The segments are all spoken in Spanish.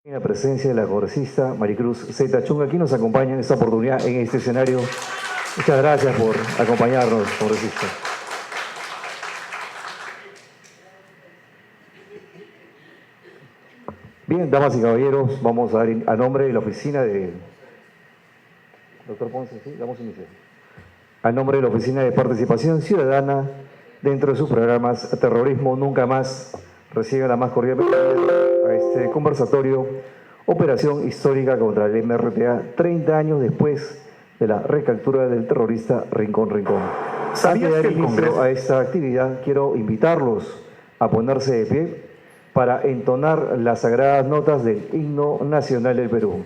En la presencia de la congresista Maricruz Zeta Chung, aquí nos acompaña en esta oportunidad en este escenario. Muchas gracias por acompañarnos, congresista. Bien, damas y caballeros, vamos a dar a nombre de la oficina de... Doctor Ponce, ¿sí? Damos inicio. A nombre de la Oficina de Participación Ciudadana, dentro de sus programas Terrorismo Nunca Más, recibe la más cordial bienvenida a este conversatorio Operación Histórica contra el MRTA, 30 años después de la recaptura del terrorista Rincón Rincón. Antes de dar inicio a esta actividad, quiero invitarlos a ponerse de pie para entonar las sagradas notas del himno nacional del Perú.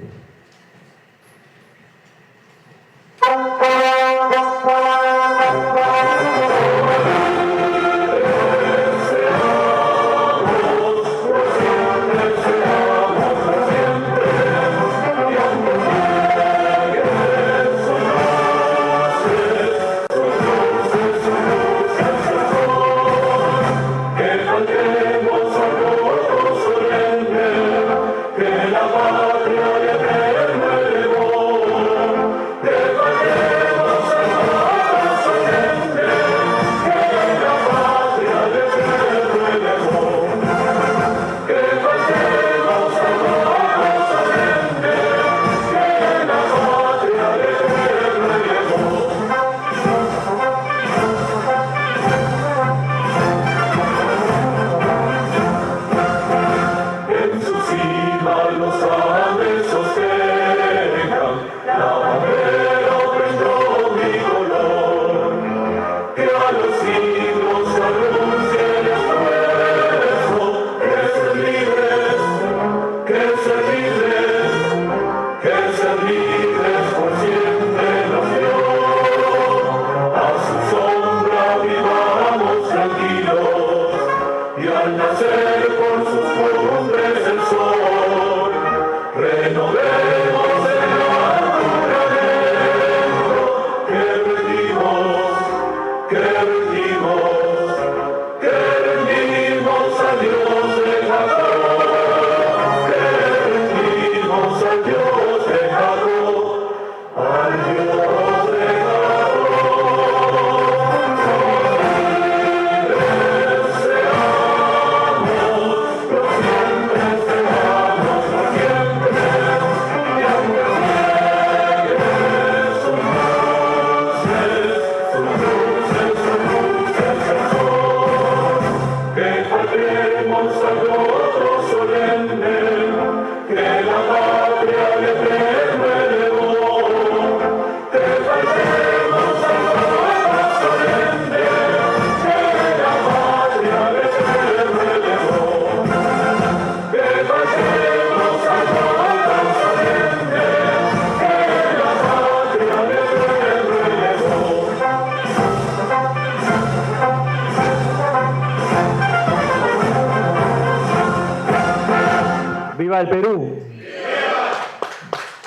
¡Viva el Perú!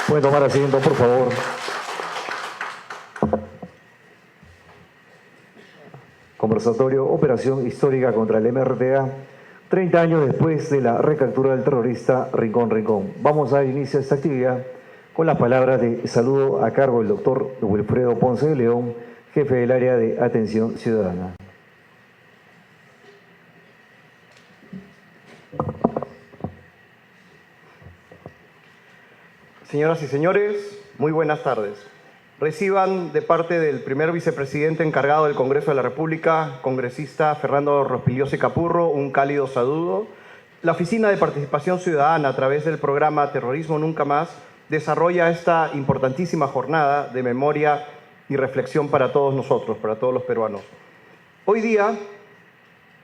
Pueden tomar asiento, por favor. Conversatorio Operación Histórica contra el MRTA, 30 años después de la recaptura del terrorista Rincón Rincón. Vamos a dar inicio a esta actividad con las palabras de saludo a cargo del doctor Wilfredo Ponce de León, jefe del área de Atención Ciudadana. Señoras y señores, muy buenas tardes. Reciban de parte del primer vicepresidente encargado del Congreso de la República, congresista Fernando Rospigliosi Capurro, un cálido saludo. La Oficina de Participación Ciudadana, a través del programa Terrorismo Nunca Más, desarrolla esta importantísima jornada de memoria y reflexión para todos nosotros, para todos los peruanos. Hoy día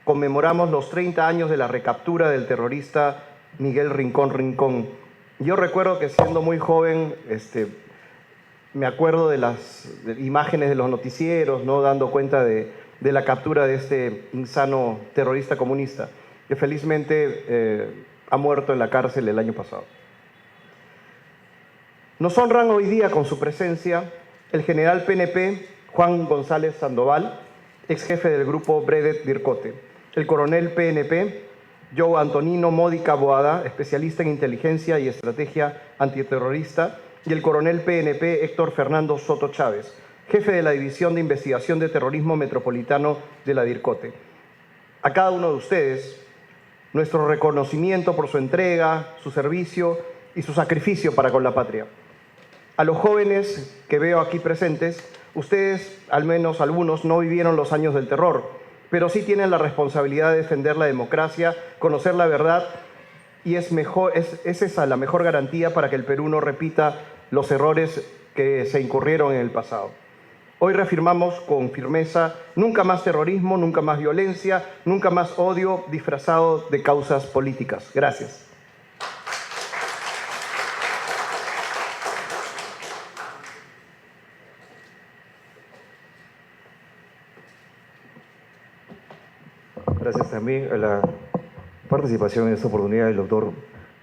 conmemoramos los 30 años de la recaptura del terrorista Miguel Rincón Rincón. Yo recuerdo que siendo muy joven, me acuerdo de las imágenes de los noticieros, ¿no? Dando cuenta de la captura de este insano terrorista comunista, que felizmente ha muerto en la cárcel el año pasado. Nos honran hoy día con su presencia el general PNP Juan González Sandoval, ex jefe del grupo Bredet Dircote, el coronel PNP Joe Antonino Módica Boada, especialista en inteligencia y estrategia antiterrorista, y el coronel PNP Héctor Fernando Soto Chávez, jefe de la División de Investigación de Terrorismo Metropolitano de la DIRCOTE. A cada uno de ustedes, nuestro reconocimiento por su entrega, su servicio y su sacrificio para con la patria. A los jóvenes que veo aquí presentes, ustedes, al menos algunos, no vivieron los años del terror, pero sí tienen la responsabilidad de defender la democracia, conocer la verdad, y es esa la mejor garantía para que el Perú no repita los errores que se incurrieron en el pasado. Hoy reafirmamos con firmeza: nunca más terrorismo, nunca más violencia, nunca más odio disfrazado de causas políticas. Gracias. Gracias también a la participación en esta oportunidad del doctor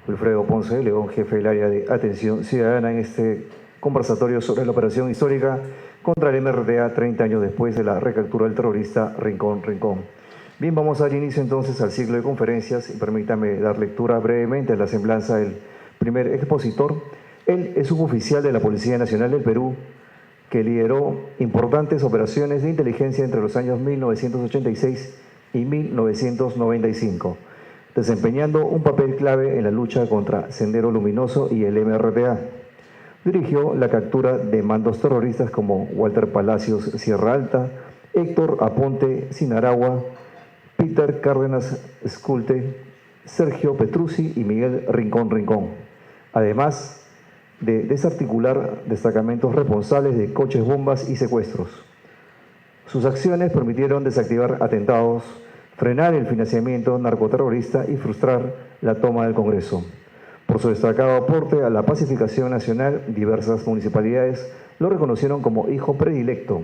Wilfredo Ponce de León, jefe del área de atención ciudadana, en este conversatorio sobre la operación histórica contra el MRTA 30 años después de la recaptura del terrorista Rincón Rincón. Bien, vamos a dar inicio entonces al ciclo de conferencias y permítame dar lectura brevemente a la semblanza del primer expositor. Él es suboficial de la Policía Nacional del Perú, que lideró importantes operaciones de inteligencia entre los años 1986 y 1995, desempeñando un papel clave en la lucha contra Sendero Luminoso y el MRTA. Dirigió la captura de mandos terroristas como Walter Palacios Sierra Alta, Héctor Aponte Sinaragua, Peter Cárdenas Esculte, Sergio Petruzzi y Miguel Rincón Rincón, además de desarticular destacamentos responsables de coches bombas y secuestros. Sus acciones permitieron desactivar atentados, frenar el financiamiento narcoterrorista y frustrar la toma del Congreso. Por su destacado aporte a la pacificación nacional, diversas municipalidades lo reconocieron como hijo predilecto,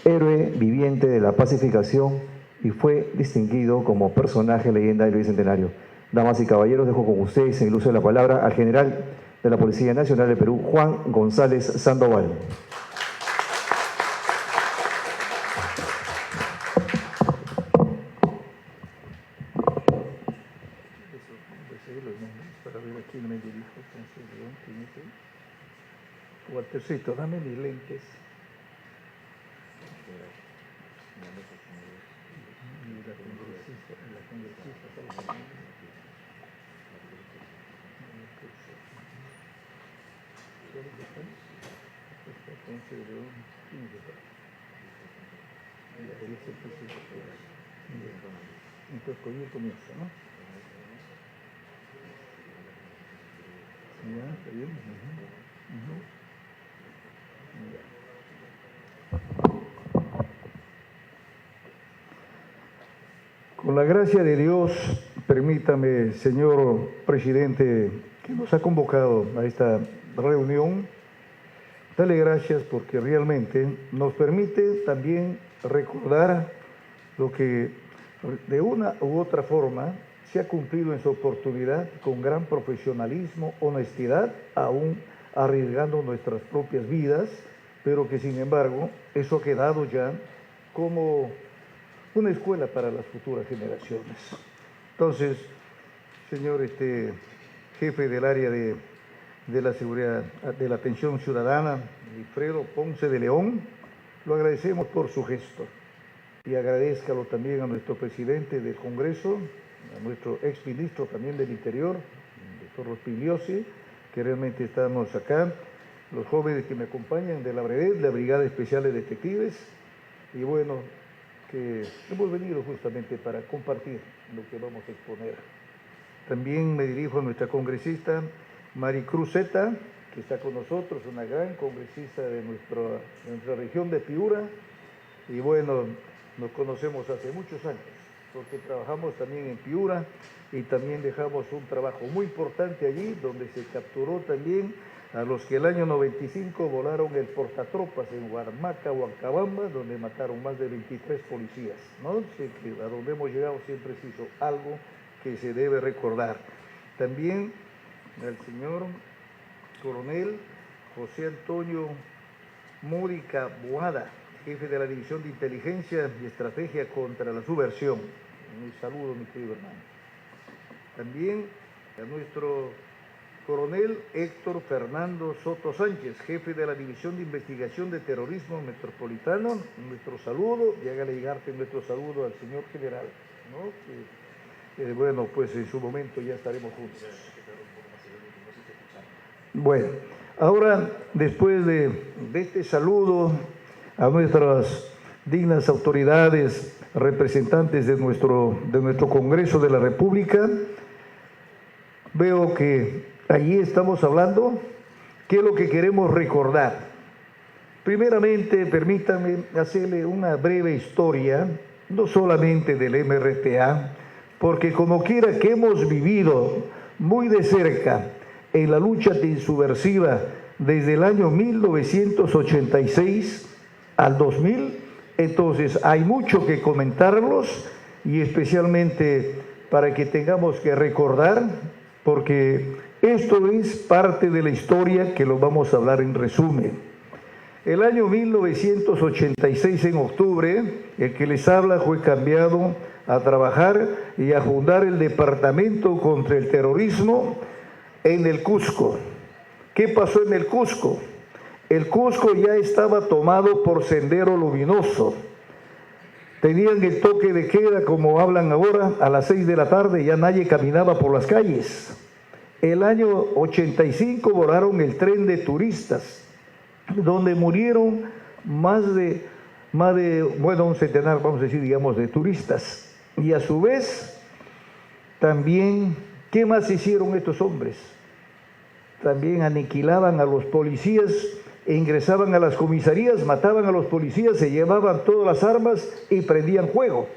héroe viviente de la pacificación, y fue distinguido como personaje leyenda del Bicentenario. Damas y caballeros, dejo con ustedes en el uso de la palabra al general de la Policía Nacional del Perú, Juan González Sandoval. Waltercito, dame mis lentes. Entonces con él comienza, ¿no? Ya, está bien. Con la gracia de Dios, permítame, señor presidente, que nos ha convocado a esta reunión, darle gracias porque realmente nos permite también recordar lo que de una u otra forma se ha cumplido en su oportunidad con gran profesionalismo, honestidad, aún arriesgando nuestras propias vidas, pero que sin embargo eso ha quedado ya como una escuela para las futuras generaciones. Entonces, señor jefe del área de la seguridad, de la atención ciudadana, Wilfredo Ponce de León, lo agradecemos por su gesto y agradézcalo también a nuestro presidente del Congreso, a nuestro exministro también del Interior, el doctor Rospigliosi, que realmente estamos acá, los jóvenes que me acompañan de la BREDET, la Brigada Especial de Detectives, y bueno, que hemos venido justamente para compartir lo que vamos a exponer. También me dirijo a nuestra congresista Maricruz Zeta, que está con nosotros, una gran congresista de nuestra región de Piura, y bueno, nos conocemos hace muchos años, porque trabajamos también en Piura y también dejamos un trabajo muy importante allí, donde se capturó también a los que el año 95 volaron el portatropas en Huarmaca, Huancabamba, donde mataron más de 23 policías, ¿no? Así que a donde hemos llegado siempre se hizo algo que se debe recordar. También al señor coronel José Antonio Módica Boada, jefe de la División de Inteligencia y Estrategia contra la Subversión. Un saludo, mi querido hermano. también a nuestro coronel Héctor Fernando Soto Sánchez, jefe de la División de Investigación de Terrorismo Metropolitano, nuestro saludo, y hágale llegar nuestro saludo al señor general, ¿no? Que, bueno, pues en su momento ya estaremos juntos. Bueno, ahora, después de este saludo a nuestras dignas autoridades, representantes de nuestro Congreso de la República, veo que allí estamos hablando qué es lo que queremos recordar. Primeramente, permítanme hacerle una breve historia, no solamente del MRTA, porque como quiera que hemos vivido muy de cerca en la lucha antisubversiva desde el año 1986 al 2000, entonces hay mucho que comentarlos y especialmente para que tengamos que recordar, porque esto es parte de la historia que lo vamos a hablar en resumen. El año 1986, en octubre, el que les habla fue cambiado a trabajar y a fundar el Departamento contra el Terrorismo en el Cusco. ¿Qué pasó en el Cusco? El Cusco ya estaba tomado por Sendero Luminoso. Tenían el toque de queda, como hablan ahora, a las 6 de la tarde, ya nadie caminaba por las calles. El año 85 volaron el tren de turistas, donde murieron más de un centenar, vamos a decir, digamos, de turistas. Y a su vez, también, ¿qué más hicieron estos hombres? También aniquilaban a los policías, e ingresaban a las comisarías, mataban a los policías, se llevaban todas las armas y prendían fuego.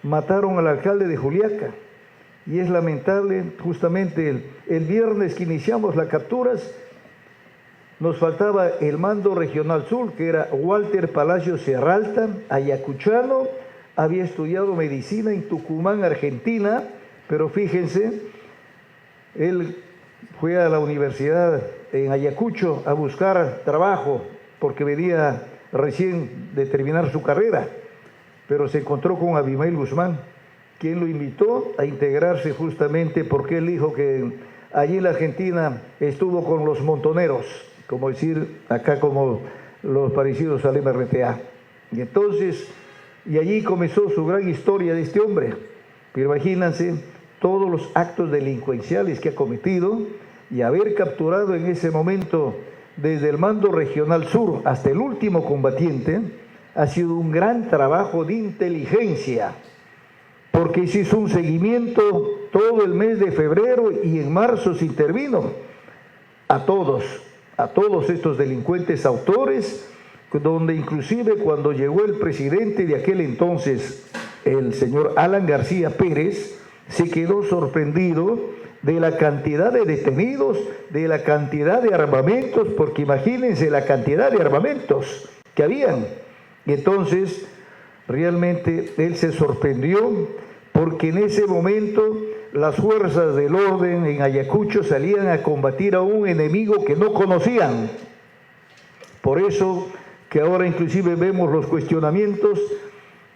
Mataron al alcalde de Juliaca. Y es lamentable, justamente el viernes que iniciamos las capturas, nos faltaba el mando regional sur, que era Walter Palacio Serralta, ayacuchano, había estudiado medicina en Tucumán, Argentina, pero fíjense, él fue a la universidad en Ayacucho a buscar trabajo, porque venía recién de terminar su carrera, pero se encontró con Abimael Guzmán, quien lo invitó a integrarse justamente porque él dijo que allí en la Argentina estuvo con los montoneros, como decir acá como los parecidos al MRTA. Y entonces, y allí comenzó su gran historia de este hombre. Pero imagínense todos los actos delincuenciales que ha cometido y haber capturado en ese momento desde el mando regional sur hasta el último combatiente, ha sido un gran trabajo de inteligencia, porque se hizo un seguimiento todo el mes de febrero y en marzo se intervino a todos estos delincuentes autores, donde inclusive cuando llegó el presidente de aquel entonces, el señor Alan García Pérez, se quedó sorprendido de la cantidad de detenidos, de la cantidad de armamentos, porque imagínense la cantidad de armamentos que habían. Y entonces, realmente él se sorprendió, porque en ese momento las fuerzas del orden en Ayacucho salían a combatir a un enemigo que no conocían. Por eso que ahora inclusive vemos los cuestionamientos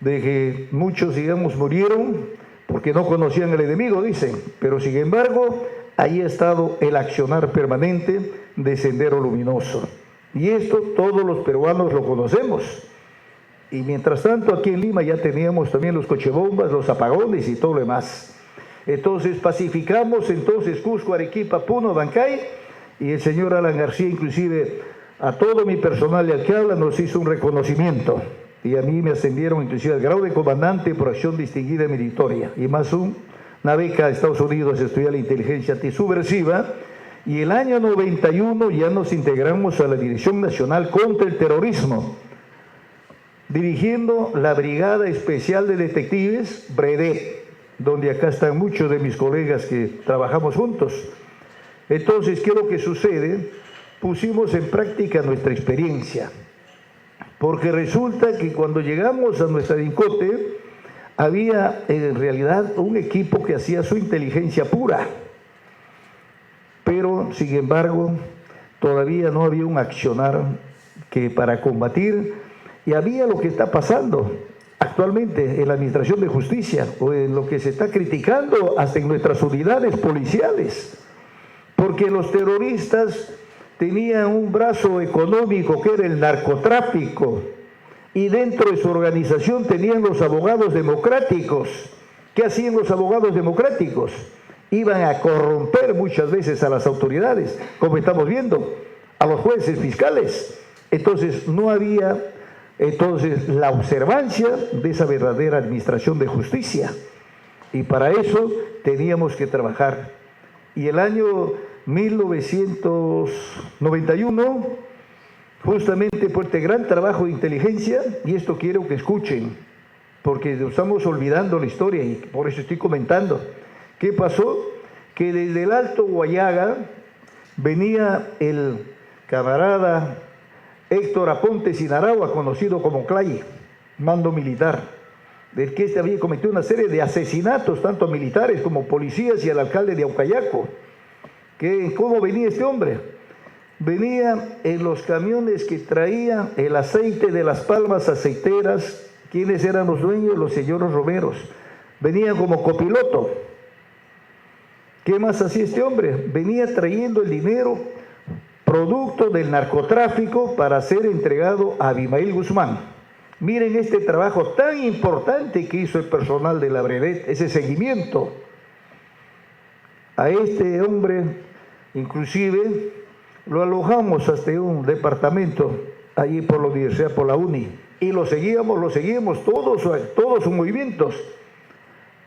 de que muchos, digamos, murieron porque no conocían al enemigo, dicen. Pero sin embargo, ahí ha estado el accionar permanente de Sendero Luminoso. Y esto todos los peruanos lo conocemos. Y mientras tanto, aquí en Lima ya teníamos también los cochebombas, los apagones y todo lo demás. Entonces pacificamos Cusco, Arequipa, Puno, Bancay, y el señor Alan García, inclusive a todo mi personal y al que habla, nos hizo un reconocimiento. Y a mí me ascendieron inclusive al grado de comandante por acción distinguida y meritoria. Y más una beca a Estados Unidos a estudiar la inteligencia antisubversiva. Y el año 91 ya nos integramos a la Dirección Nacional contra el Terrorismo, dirigiendo la Brigada Especial de Detectives, BREDE, donde acá están muchos de mis colegas que trabajamos juntos. Entonces, ¿qué es lo que sucede? Pusimos en práctica nuestra experiencia, porque resulta que cuando llegamos a nuestra DINCOTE, había en realidad un equipo que hacía su inteligencia pura, pero sin embargo, todavía no había un accionar que para combatir. Y había lo que está pasando. actualmente en la Administración de Justicia o en lo que se está criticando hasta en nuestras unidades policiales, porque los terroristas tenían un brazo económico que era el narcotráfico y dentro de su organización tenían los abogados democráticos. ¿Qué hacían los abogados democráticos? Iban a corromper muchas veces a las autoridades, como estamos viendo, a los jueces fiscales. Entonces no había la observancia de esa verdadera administración de justicia. Y para eso teníamos que trabajar. Y el año 1991, justamente por este gran trabajo de inteligencia, y esto quiero que escuchen, porque estamos olvidando la historia y por eso estoy comentando. ¿Qué pasó? Que desde el Alto Guayaga venía el camarada Héctor Aponte Sinaragua, conocido como Clay, mando militar, del que este había cometido una serie de asesinatos, tanto a militares como policías y al alcalde de Aucayaco. ¿Cómo venía este hombre? Venía en los camiones que traían el aceite de las palmas aceiteras. ¿Quiénes eran los dueños? Los señores Romeros. Venía como copiloto. ¿Qué más hacía este hombre? Venía trayendo el dinero producto del narcotráfico para ser entregado a Abimael Guzmán. Miren este trabajo tan importante que hizo el personal de la Brevet, ese seguimiento. A este hombre, inclusive, lo alojamos hasta un departamento allí por la universidad, por la UNI, y lo seguíamos todos sus movimientos.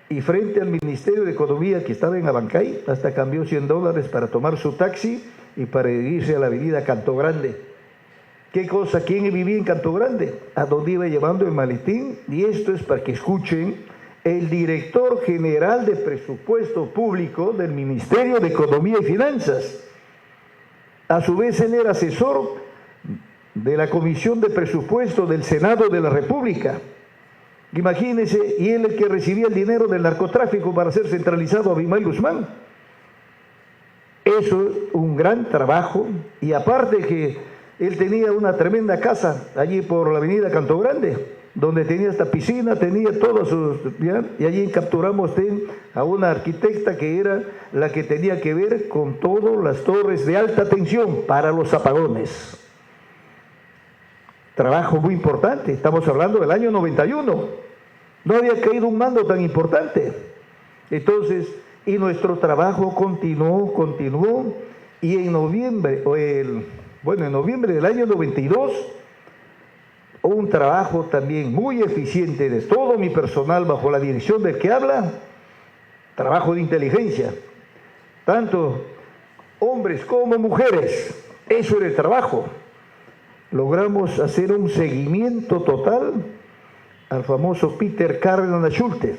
Y frente al Ministerio de Economía que estaba en Abancay, hasta cambió $100 para tomar su taxi y para irse a la avenida Canto Grande. ¿Qué cosa? ¿Quién vivía en Canto Grande? A dónde iba llevando el maletín. Y esto es para que escuchen: el director general de Presupuesto Público del Ministerio de Economía y Finanzas. A su vez, él era asesor de la Comisión de Presupuesto del Senado de la República. Imagínense, y él el que recibía el dinero del narcotráfico para ser centralizado a Abimael Guzmán. Eso es un gran trabajo, y aparte que él tenía una tremenda casa allí por la avenida Canto Grande, donde tenía esta piscina, tenía todos sus... ¿ya? Y allí capturamos a una arquitecta que era la que tenía que ver con todas las torres de alta tensión para los apagones. Trabajo muy importante, estamos hablando del año 91. No había caído un mando tan importante. Entonces, y nuestro trabajo continuó, y en noviembre, en noviembre del año 92, hubo un trabajo también muy eficiente de todo mi personal bajo la dirección del que habla, trabajo de inteligencia, tanto hombres como mujeres. Eso era el trabajo. Logramos hacer un seguimiento total al famoso Peter Cárdenas Schultes,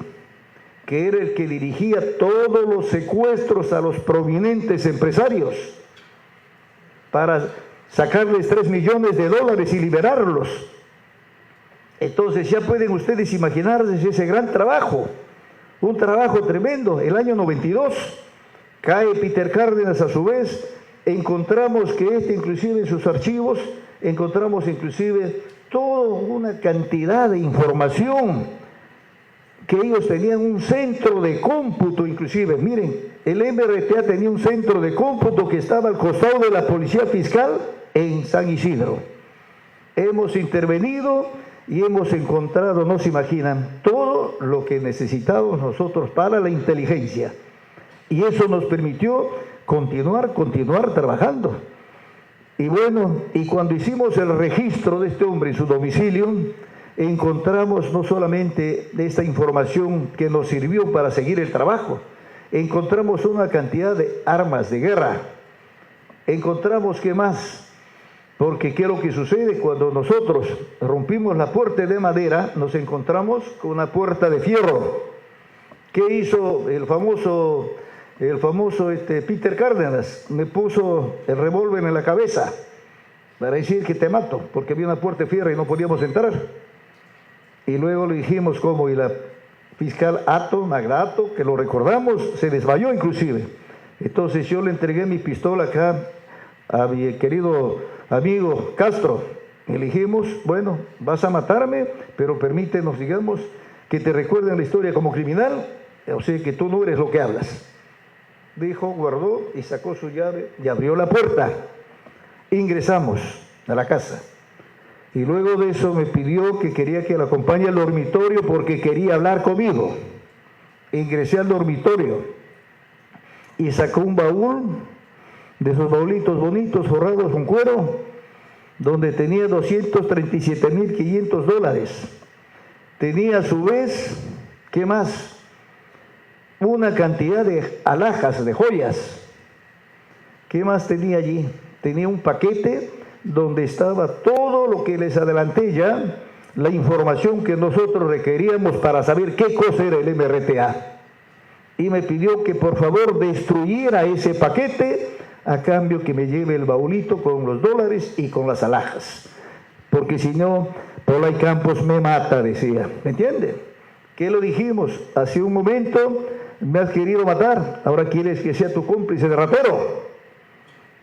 que era el que dirigía todos los secuestros a los prominentes empresarios para sacarles $3 millones y liberarlos. Entonces ya pueden ustedes imaginarse ese gran trabajo, un trabajo tremendo. El año 92 cae Peter Cárdenas a su vez, encontramos que inclusive en sus archivos, encontramos inclusive toda una cantidad de información, que ellos tenían un centro de cómputo inclusive. Miren, el MRTA tenía un centro de cómputo que estaba al costado de la Policía Fiscal en San Isidro. Hemos intervenido y hemos encontrado, no se imaginan, todo lo que necesitábamos nosotros para la inteligencia. Y eso nos permitió continuar trabajando. Y bueno, y cuando hicimos el registro de este hombre en su domicilio, encontramos no solamente esta información que nos sirvió para seguir el trabajo, encontramos una cantidad de armas de guerra. Encontramos, ¿qué más? Porque ¿qué es lo que sucede? Cuando nosotros rompimos la puerta de madera, nos encontramos con una puerta de fierro. ¿Qué hizo el famoso Peter Cárdenas? Me puso el revólver en la cabeza para decir que te mato, porque había una puerta de fierro y no podíamos entrar. Y luego le dijimos cómo, y la fiscal Magda Atto, que lo recordamos, se desmayó inclusive. Entonces yo le entregué mi pistola acá a mi querido amigo Castro, Elegimos, bueno, vas a matarme, pero permítenos, digamos, que te recuerden la historia como criminal, o sea que tú no eres lo que hablas. Dijo, guardó y sacó su llave y abrió la puerta. Ingresamos a la casa. Y luego de eso me pidió que quería que la acompañe al dormitorio porque quería hablar conmigo. Ingresé al dormitorio y sacó un baúl, de esos baulitos bonitos forrados con cuero, donde tenía $237.500. Tenía a su vez, ¿qué más? Una cantidad de alhajas, de joyas. ¿Qué más tenía allí? Tenía un paquete donde estaba todo lo que les adelanté ya, la información que nosotros requeríamos para saber qué cosa era el MRTA. Y me pidió que por favor destruyera ese paquete a cambio que me lleve el baulito con los dólares y con las alhajas. Porque si no, Polay Campos me mata, decía. ¿Me entiende? ¿Qué lo dijimos? Hace un momento me has querido matar, ahora quieres que sea tu cómplice de ratero.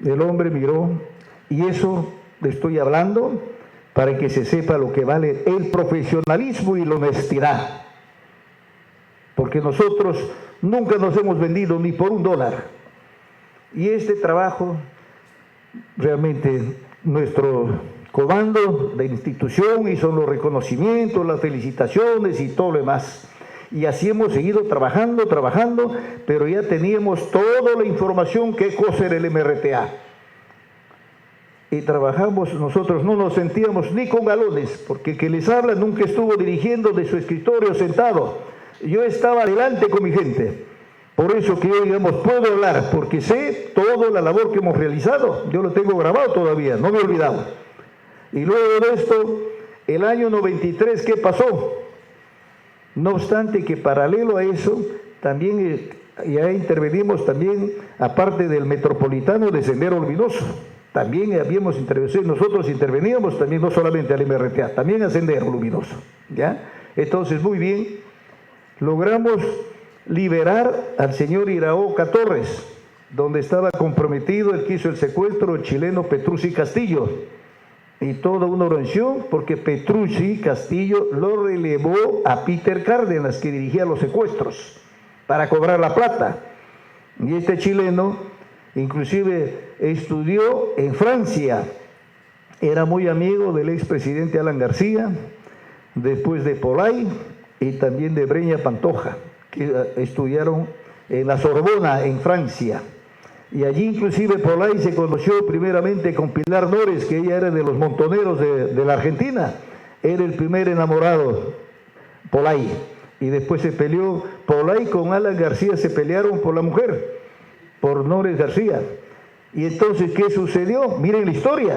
El hombre miró, y eso le estoy hablando para que se sepa lo que vale el profesionalismo y la honestidad. Porque nosotros nunca nos hemos vendido ni por $1. Y este trabajo, realmente nuestro comando de institución hizo los reconocimientos, las felicitaciones y todo lo demás. Y así hemos seguido trabajando, pero ya teníamos toda la información qué cosa era el MRTA. Y trabajamos, nosotros no nos sentíamos ni con galones, porque el que les habla nunca estuvo dirigiendo de su escritorio sentado. Yo estaba adelante con mi gente. Por eso que yo, digamos, puedo hablar, porque sé toda la labor que hemos realizado. Yo lo tengo grabado todavía, no me he olvidado. Y luego de esto, el año 93, ¿qué pasó? No obstante que paralelo a eso, también ya intervenimos también, aparte del metropolitano de Sendero Luminoso, también habíamos intervenido, nosotros interveníamos también no solamente al MRTA, también a Sendero Luminoso, ¿ya? Entonces, muy bien, logramos liberar al señor Iraoka Torres, donde estaba comprometido el que hizo el secuestro, el chileno Petrucci Castillo, y toda una oración, porque Petrucci Castillo lo relevó a Peter Cárdenas, que dirigía los secuestros, para cobrar la plata. Y este chileno, inclusive, estudió en Francia, era muy amigo del expresidente Alan García, después de Polay y también de Breña Pantoja, que estudiaron en la Sorbona, en Francia. Y allí inclusive Polay se conoció primeramente con Pilar Nores, que ella era de los montoneros de la Argentina. Era el primer enamorado, Polay. Y después se peleó, Polay con Alan García se pelearon por la mujer, por Nores García. Y entonces, ¿qué sucedió? Miren la historia.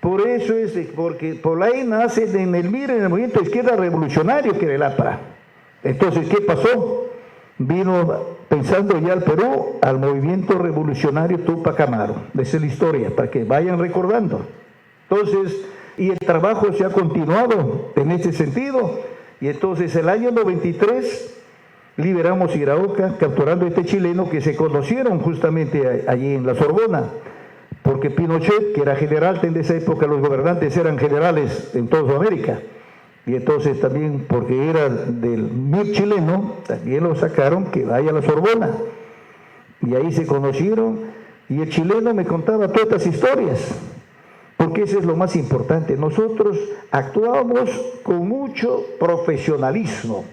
Por eso es, porque Polay nace en el movimiento de izquierda revolucionario, que era el APRA. Entonces, ¿qué pasó? Vino pensando ya al Perú, al movimiento revolucionario Tupac Amaru. Esa es la historia, para que vayan recordando. Entonces, y el trabajo se ha continuado en este sentido. Y entonces, el año 93, liberamos Iraoka, capturando a este chileno que se conocieron justamente allí en la Sorbona. Porque Pinochet, que era general, en esa época los gobernantes eran generales en toda Sudamérica. Y entonces también, porque era del MIR chileno, también lo sacaron que vaya a la Sorbona. Y ahí se conocieron, y el chileno me contaba todas estas historias, porque eso es lo más importante. Nosotros actuamos con mucho profesionalismo.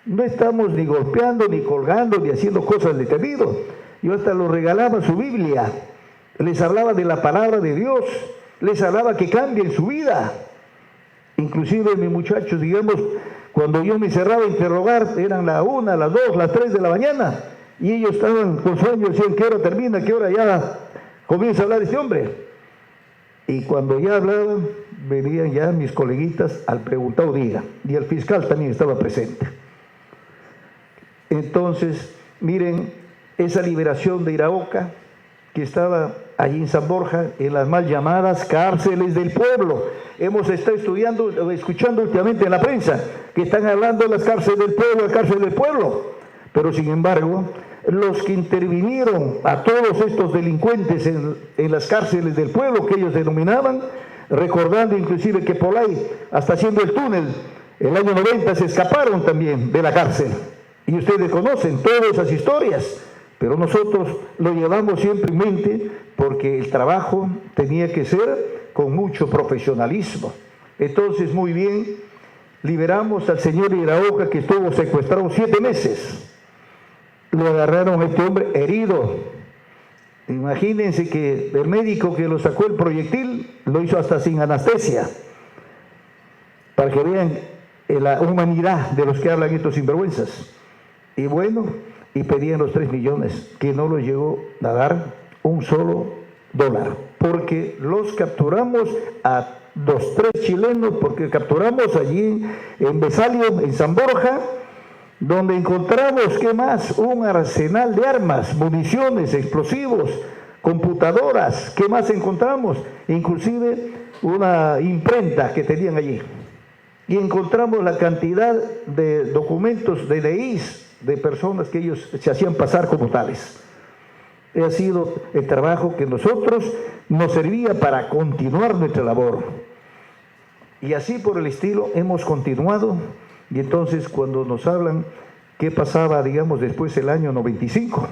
No estamos ni golpeando, ni colgando, ni haciendo cosas de temido. Yo hasta los regalaba su Biblia, les hablaba de la palabra de Dios, les hablaba que cambien su vida. Inclusive mis muchachos, digamos, cuando yo me cerraba a interrogar, eran la 1, las 2, las 3 de la mañana, y ellos estaban con sueño, decían, ¿qué hora termina? ¿Qué hora ya comienza a hablar este hombre? Y cuando ya hablaban, venían ya mis coleguitas al preguntado día, y el fiscal también estaba presente. Entonces, miren, esa liberación de Iraoka, que estaba allí en San Borja, en las mal llamadas cárceles del pueblo. Hemos estado escuchando últimamente en la prensa que están hablando de las cárceles del pueblo, pero sin embargo, los que intervinieron a todos estos delincuentes en las cárceles del pueblo que ellos denominaban, recordando inclusive que por ahí, hasta haciendo el túnel, el año 90 se escaparon también de la cárcel. Y ustedes conocen todas esas historias, pero nosotros lo llevamos siempre en mente porque el trabajo tenía que ser con mucho profesionalismo. Entonces, muy bien, liberamos al señor Iraoka, que estuvo secuestrado 7 meses. Lo agarraron a este hombre herido. Imagínense que el médico que lo sacó el proyectil lo hizo hasta sin anestesia, para que vean la humanidad de los que hablan estos sinvergüenzas. Y bueno, y pedían los 3 millones, que no los llegó a dar un solo dólar, porque los capturamos a los 3 chilenos, porque capturamos allí en Besalio, en San Borja, donde encontramos, ¿qué más? Un arsenal de armas, municiones, explosivos, computadoras. ¿Qué más encontramos? Inclusive una imprenta que tenían allí. Y encontramos la cantidad de documentos, de DNIs, de personas que ellos se hacían pasar como tales. Ha sido el trabajo que nosotros nos servía para continuar nuestra labor. Y así por el estilo hemos continuado. Y entonces cuando nos hablan qué pasaba, digamos, después del año 95,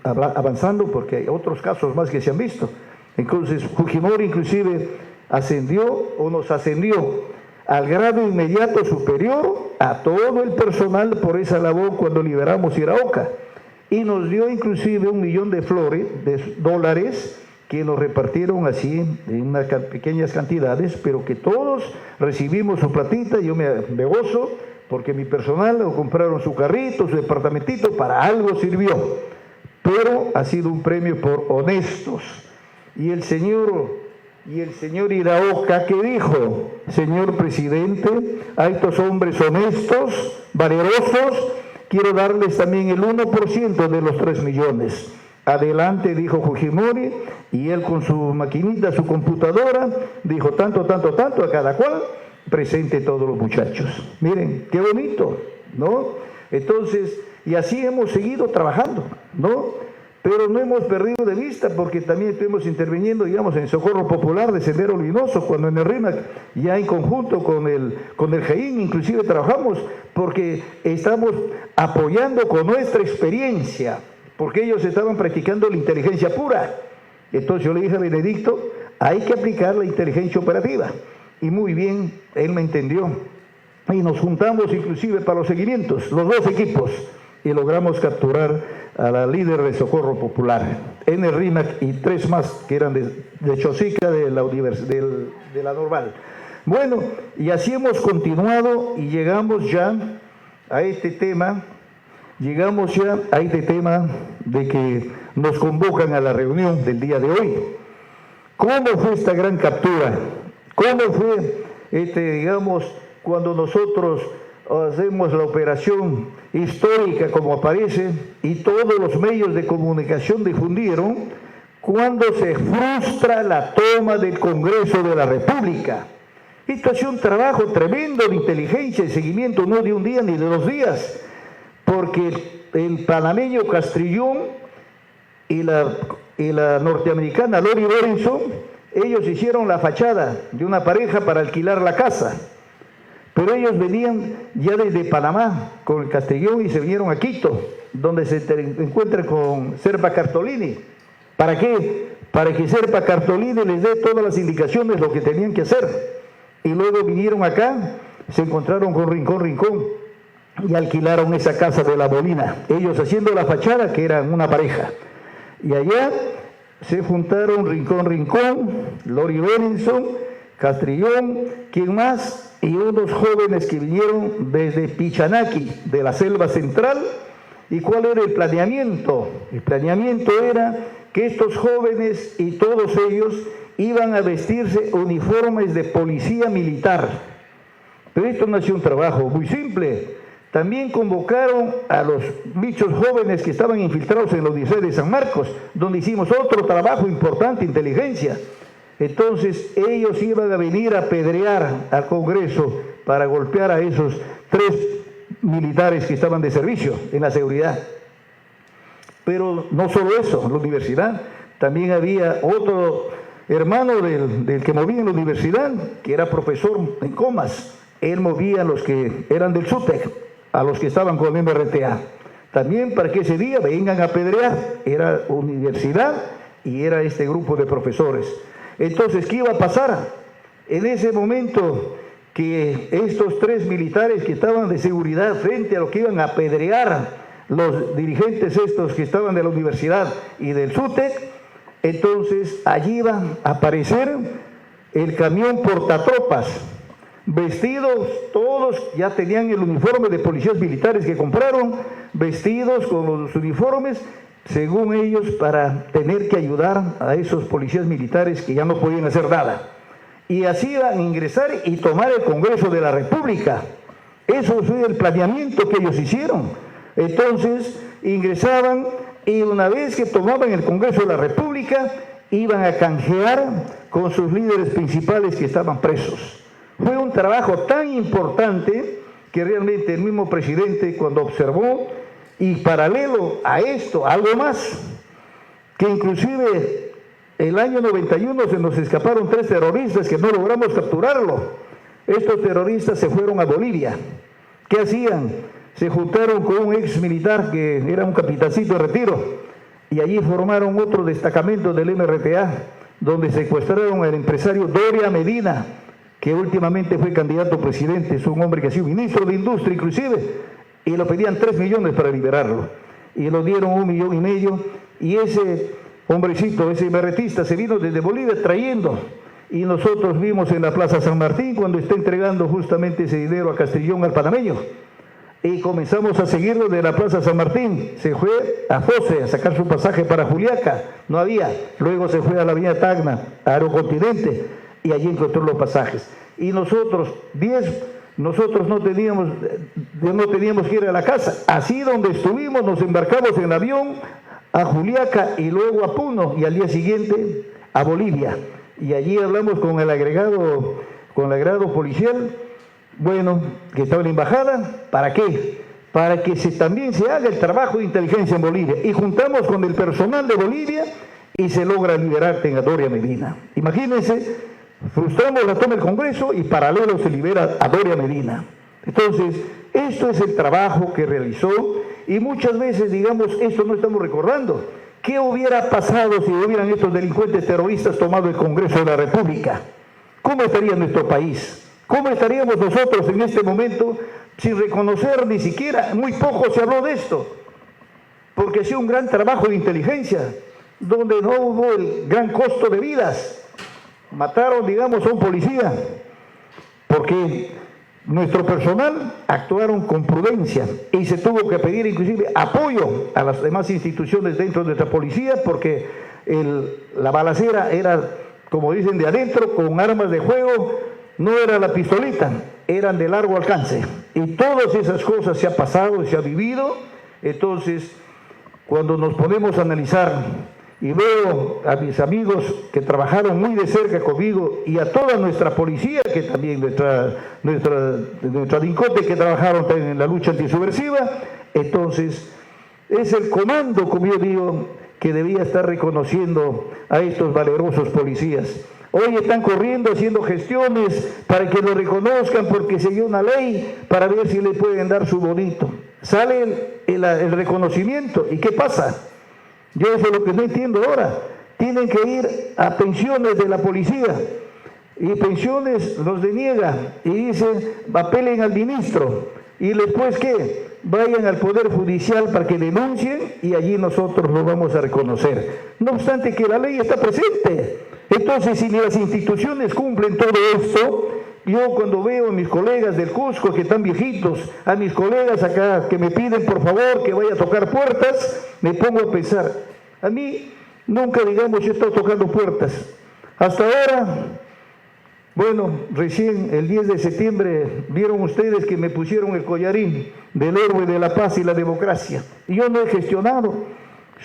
avanzando porque hay otros casos más que se han visto. Entonces Fujimori inclusive ascendió o nos ascendió al grado inmediato superior a todo el personal por esa labor cuando liberamos Iraoka. Y nos dio inclusive $1 millón de dólares que nos repartieron así en unas pequeñas cantidades, pero que todos recibimos su platita. Yo me gozo porque mi personal lo compraron su carrito, su departamentito, para algo sirvió, pero ha sido un premio por honestos. Y el señor Iraoka, que dijo: señor presidente, a estos hombres honestos, valerosos, quiero darles también el 1% de los 3 millones. Adelante, dijo Fujimori, y él con su maquinita, su computadora, dijo tanto, a cada cual, presente todos los muchachos. Miren, qué bonito, ¿no? Entonces, y así hemos seguido trabajando, ¿no? Pero no hemos perdido de vista, porque también estuvimos interviniendo, digamos, en Socorro Popular de Sendero Luminoso, cuando en el RIMAC, ya en conjunto con el GEIN, inclusive trabajamos, porque estamos apoyando con nuestra experiencia, porque ellos estaban practicando la inteligencia pura. Entonces yo le dije a Benedicto: hay que aplicar la inteligencia operativa. Y muy bien, él me entendió. Y nos juntamos inclusive para los seguimientos, los 2 equipos, y logramos capturar a la líder de Socorro Popular en el RIMAC y 3 más que eran de Chosica, de la Normal. Bueno, y así hemos continuado y llegamos ya a este tema. De que nos convocan a la reunión del día de hoy. ¿Cómo fue esta gran captura? ¿Cómo fue, digamos, cuando nosotros hacemos la operación histórica, como aparece, y todos los medios de comunicación difundieron, cuando se frustra la toma del Congreso de la República? Esto ha sido un trabajo tremendo de inteligencia y seguimiento, no de un día ni de 2 días. Porque el panameño Castrillón y la norteamericana Lori Lorenzo, ellos hicieron la fachada de una pareja para alquilar la casa. Pero ellos venían ya desde Panamá con el Castrillón y se vinieron a Quito, donde se encuentran con Serpa Cartolini. ¿Para qué? Para que Serpa Cartolini les dé todas las indicaciones, lo que tenían que hacer. Y luego vinieron acá, se encontraron con Rincón y alquilaron esa casa de La Molina, ellos haciendo la fachada, que eran una pareja. Y allá se juntaron Rincón, Lori Benenson, Castrillón, ¿quién más? Y unos jóvenes que vinieron desde Pichanaki, de la selva central. ¿Y cuál era el planeamiento? El planeamiento era que estos jóvenes y todos ellos iban a vestirse uniformes de policía militar. Pero esto no ha sido un trabajo muy simple. También convocaron a los bichos jóvenes que estaban infiltrados en la Universidad de San Marcos, donde hicimos otro trabajo importante, inteligencia. Entonces ellos iban a venir a apedrear al Congreso para golpear a esos 3 militares que estaban de servicio en la seguridad. Pero no solo eso, en la universidad también había otro hermano del que movía en la universidad, que era profesor en Comas. Él movía a los que eran del SUTEC, a los que estaban con el MRTA. También para que ese día vengan a apedrear. Era universidad y era este grupo de profesores. Entonces, ¿qué iba a pasar? En ese momento que estos 3 militares que estaban de seguridad frente a lo que iban a apedrear los dirigentes estos que estaban de la universidad y del SUTEC, entonces allí iba a aparecer el camión portatropas, vestidos, todos ya tenían el uniforme de policías militares que compraron, vestidos con los uniformes, según ellos, para tener que ayudar a esos policías militares que ya no podían hacer nada. Y así iban a ingresar y tomar el Congreso de la República. Eso fue el planeamiento que ellos hicieron. Entonces ingresaban y una vez que tomaban el Congreso de la República, iban a canjear con sus líderes principales que estaban presos. Fue un trabajo tan importante que realmente el mismo presidente, cuando observó, y paralelo a esto, algo más, que inclusive el año 91 se nos escaparon 3 terroristas que no logramos capturarlo. Estos terroristas se fueron a Bolivia. ¿Qué hacían? Se juntaron con un ex militar que era un capitancito de retiro y allí formaron otro destacamento del MRTA, donde secuestraron al empresario Doria Medina, que últimamente fue candidato a presidente. Es un hombre que ha sido ministro de Industria inclusive, y lo pedían 3 millones para liberarlo, y lo dieron 1,5 millones, y ese hombrecito, ese berretista, se vino desde Bolivia trayendo, y nosotros vimos en la Plaza San Martín cuando está entregando justamente ese dinero a Castellón, al panameño, y comenzamos a seguirlo de la Plaza San Martín. Se fue a José a sacar su pasaje para Juliaca, no había, luego se fue a la avenida Tacna, a Aerocontinente, y allí encontró los pasajes, y nosotros no teníamos que ir a la casa. Así donde estuvimos, nos embarcamos en avión a Juliaca y luego a Puno y al día siguiente a Bolivia. Y allí hablamos con el agregado policial, bueno, que estaba en la embajada. ¿Para qué? Para que también se haga el trabajo de inteligencia en Bolivia. Y juntamos con el personal de Bolivia y se logra liberar a Doria Medina. Imagínense. Frustramos la toma del Congreso y paralelo se libera a Doria Medina. Entonces, esto es el trabajo que realizó y muchas veces, digamos, esto no estamos recordando. ¿Qué hubiera pasado si hubieran estos delincuentes terroristas tomado el Congreso de la República? ¿Cómo estaría nuestro país? ¿Cómo estaríamos nosotros en este momento sin reconocer ni siquiera, muy poco se habló de esto? Porque ha sido un gran trabajo de inteligencia, donde no hubo el gran costo de vidas. Mataron, digamos, a un policía, porque nuestro personal actuaron con prudencia y se tuvo que pedir inclusive apoyo a las demás instituciones dentro de nuestra policía, porque la balacera era, como dicen, de adentro, con armas de fuego, no era la pistolita, eran de largo alcance. Y todas esas cosas se ha pasado, se ha vivido. Entonces, cuando nos ponemos a analizar y veo a mis amigos que trabajaron muy de cerca conmigo y a toda nuestra policía, que también nuestra DINCOTE, que trabajaron también en la lucha antisubversiva, entonces es el comando, como yo digo, que debía estar reconociendo a estos valerosos policías. Hoy están corriendo, haciendo gestiones para que lo reconozcan porque se dio una ley para ver si le pueden dar su bonito. Sale el reconocimiento, ¿y qué pasa? Yo eso es lo que no entiendo ahora. Tienen que ir a pensiones de la policía y pensiones los deniega y dicen apelen al ministro y después ¿qué? Vayan al Poder Judicial para que denuncien y allí nosotros lo vamos a reconocer. No obstante que la ley está presente. Entonces, si las instituciones cumplen todo esto, yo cuando veo a mis colegas del Cusco que están viejitos, a mis colegas acá que me piden por favor que vaya a tocar puertas, me pongo a pensar, a mí nunca, digamos, yo he estado tocando puertas. Hasta ahora, bueno, recién el 10 de septiembre vieron ustedes que me pusieron el collarín del héroe de la paz y la democracia. Y yo no he gestionado.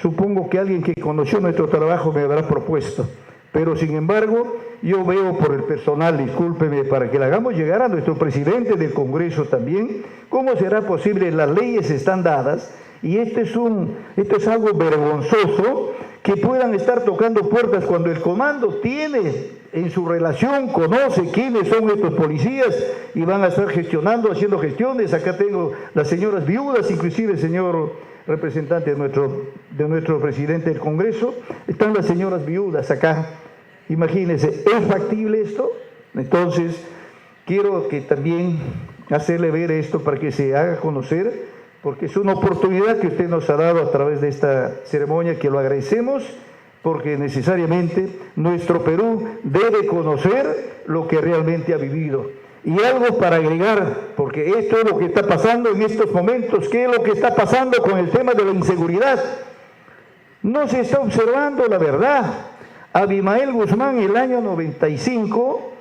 Supongo que alguien que conoció nuestro trabajo me habrá propuesto. Pero sin embargo, yo veo por el personal, discúlpeme, para que le hagamos llegar a nuestro presidente del Congreso también, cómo será posible, las leyes están dadas, y esto es algo vergonzoso, que puedan estar tocando puertas cuando el comando tiene en su relación, conoce quiénes son estos policías y van a estar gestionando, haciendo gestiones. Acá tengo las señoras viudas, inclusive el señor representante de nuestro presidente del Congreso, están las señoras viudas acá. Imagínense, ¿es factible esto? Entonces, quiero que también hacerle ver esto para que se haga conocer, porque es una oportunidad que usted nos ha dado a través de esta ceremonia, que lo agradecemos, porque necesariamente nuestro Perú debe conocer lo que realmente ha vivido. Y algo para agregar, porque esto es lo que está pasando en estos momentos. ¿Qué es lo que está pasando con el tema de la inseguridad? No se está observando la verdad. Abimael Guzmán en el año 95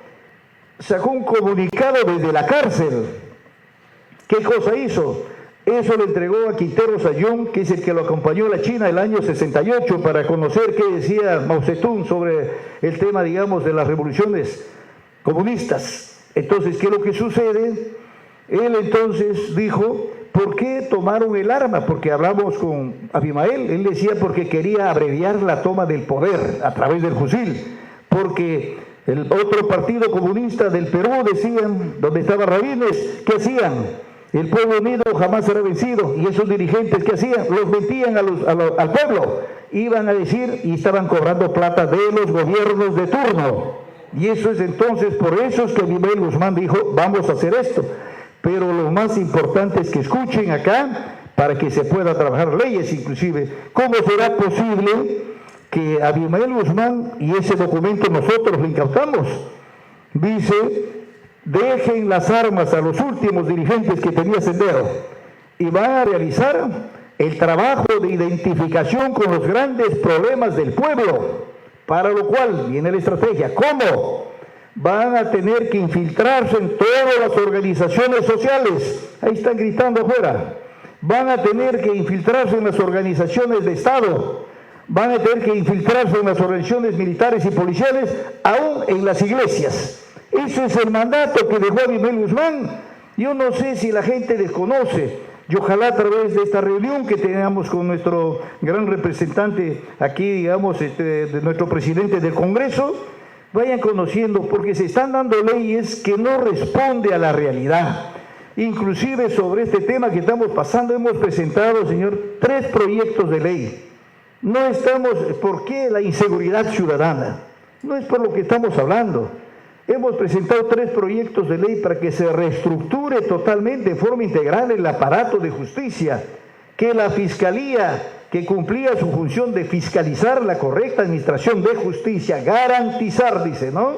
sacó un comunicado desde la cárcel. ¿Qué cosa hizo? Eso le entregó a Quintero Sayón, que es el que lo acompañó a la China el año 68 para conocer qué decía Mao Zedong sobre el tema, digamos, de las revoluciones comunistas. Entonces, ¿qué es lo que sucede? Él entonces dijo, ¿por qué tomaron el arma? Porque hablamos con Abimael, él decía porque quería abreviar la toma del poder a través del fusil, porque el otro partido comunista del Perú decían, donde estaba Rabines, ¿qué hacían? El pueblo unido jamás será vencido. Y esos dirigentes, ¿qué hacían? Los mentían al pueblo. Iban a decir y estaban cobrando plata de los gobiernos de turno. Y eso es entonces, por eso es que Abimael Guzmán dijo, vamos a hacer esto. Pero lo más importante es que escuchen acá para que se pueda trabajar leyes inclusive. ¿Cómo será posible que Abimael Guzmán, y ese documento nosotros lo incautamos, dice, dejen las armas a los últimos dirigentes que tenía Sendero y van a realizar el trabajo de identificación con los grandes problemas del pueblo, para lo cual viene la estrategia. ¿Cómo? Van a tener que infiltrarse en todas las organizaciones sociales. Ahí están gritando afuera. Van a tener que infiltrarse en las organizaciones de Estado. Van a tener que infiltrarse en las organizaciones militares y policiales, aún en las iglesias. Ese es el mandato que dejó Abimael Guzmán. Yo no sé si la gente desconoce. Y ojalá a través de esta reunión que tengamos con nuestro gran representante aquí, digamos, de nuestro presidente del Congreso, vayan conociendo, porque se están dando leyes que no responden a la realidad. Inclusive sobre este tema que estamos pasando hemos presentado, señor, 3 proyectos de ley. No estamos, ¿por qué la inseguridad ciudadana? No es por lo que estamos hablando. Hemos presentado 3 proyectos de ley para que se reestructure totalmente, de forma integral, el aparato de justicia, que la Fiscalía, que cumplía su función de fiscalizar la correcta administración de justicia, garantizar, dice, ¿no?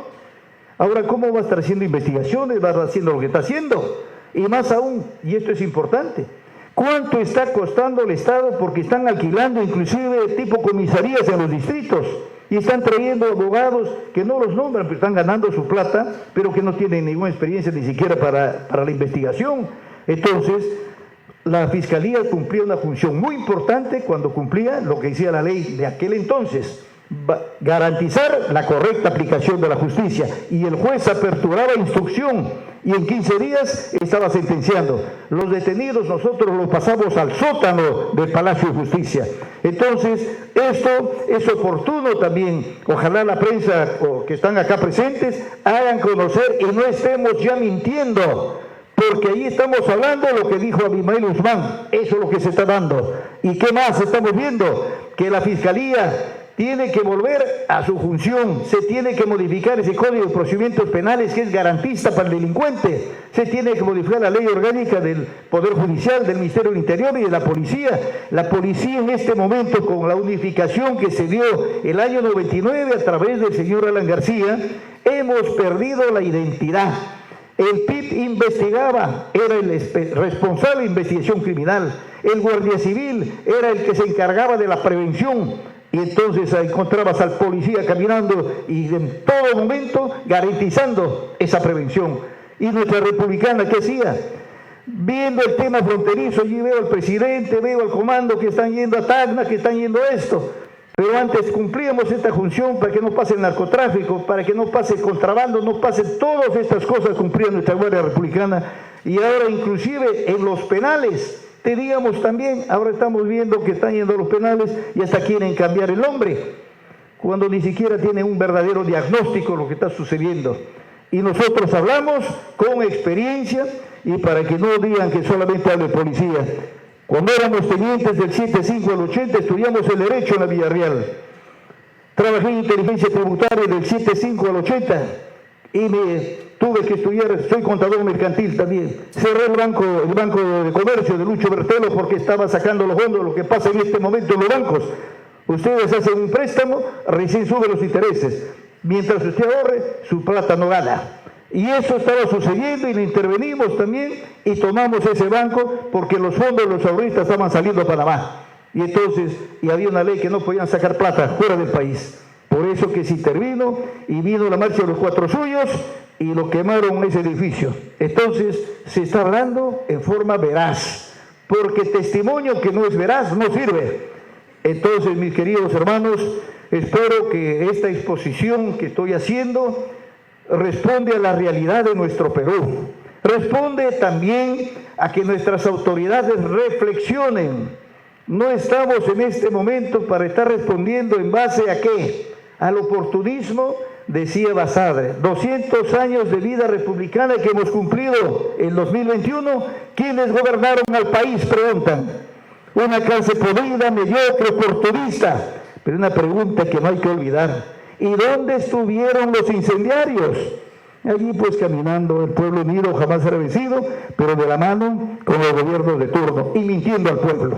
Ahora, ¿cómo va a estar haciendo investigaciones? Va a estar haciendo lo que está haciendo. Y más aún, y esto es importante, ¿cuánto está costando el Estado? Porque están alquilando inclusive tipo comisarías en los distritos. Y están trayendo abogados que no los nombran, pero están ganando su plata, pero que no tienen ninguna experiencia ni siquiera para la investigación. Entonces, la Fiscalía cumplía una función muy importante cuando cumplía lo que decía la ley de aquel entonces, garantizar la correcta aplicación de la justicia. Y el juez aperturaba instrucción y en 15 días estaba sentenciando. Los detenidos nosotros los pasamos al sótano del Palacio de Justicia. Entonces, esto es oportuno también. Ojalá la prensa que están acá presentes hagan conocer y no estemos ya mintiendo, porque ahí estamos hablando de lo que dijo Abimael Guzmán. Eso es lo que se está dando. ¿Y qué más estamos viendo? Que la Fiscalía tiene que volver a su función, se tiene que modificar ese Código de Procedimientos Penales que es garantista para el delincuente, se tiene que modificar la ley orgánica del Poder Judicial, del Ministerio del Interior y de la Policía. La Policía en este momento, con la unificación que se dio el año 99 a través del señor Alan García, hemos perdido la identidad. El PIB investigaba, era el responsable de investigación criminal, el Guardia Civil era el que se encargaba de la prevención. Y entonces encontrabas al policía caminando y en todo momento garantizando esa prevención. Y nuestra republicana, ¿qué hacía? Viendo el tema fronterizo, allí veo al presidente, veo al comando que están yendo a Tacna, que están yendo a esto. Pero antes cumplíamos esta función para que no pase el narcotráfico, para que no pase el contrabando, no pase todas estas cosas, cumplía nuestra Guardia Republicana. Y ahora inclusive en los penales Teníamos también, ahora estamos viendo que están yendo a los penales y hasta quieren cambiar el nombre, cuando ni siquiera tienen un verdadero diagnóstico de lo que está sucediendo. Y nosotros hablamos con experiencia, y para que no digan que solamente hable policía. Cuando éramos tenientes del 75 al 80 estudiamos el derecho en la Villarreal. Trabajé en inteligencia tributaria del 75 al 80 y tuve que estudiar, soy contador mercantil también. Cerré el banco de comercio de Lucho Bertelo porque estaba sacando los fondos, lo que pasa en este momento en los bancos. Ustedes hacen un préstamo, recién suben los intereses. Mientras usted ahorre, su plata no gana. Y eso estaba sucediendo y le intervenimos también y tomamos ese banco porque los fondos de los ahorristas estaban saliendo a Panamá. Y entonces, había una ley que no podían sacar plata fuera del país. Por eso que se intervino y vino la marcha de los 4 suyos y lo quemaron ese edificio. Entonces, se está hablando en forma veraz, porque testimonio que no es veraz no sirve. Entonces, mis queridos hermanos, espero que esta exposición que estoy haciendo responde a la realidad de nuestro Perú. Responde también a que nuestras autoridades reflexionen. No estamos en este momento para estar respondiendo en base a ¿qué? Al oportunismo, decía Basadre. 200 años de vida republicana que hemos cumplido en 2021. ¿Quiénes gobernaron al país? Preguntan. Una clase podrida, mediocre, oportunista. Pero una pregunta que no hay que olvidar. ¿Y dónde estuvieron los incendiarios? Allí pues caminando, el pueblo unido jamás será vencido, pero de la mano con los gobiernos de turno y mintiendo al pueblo.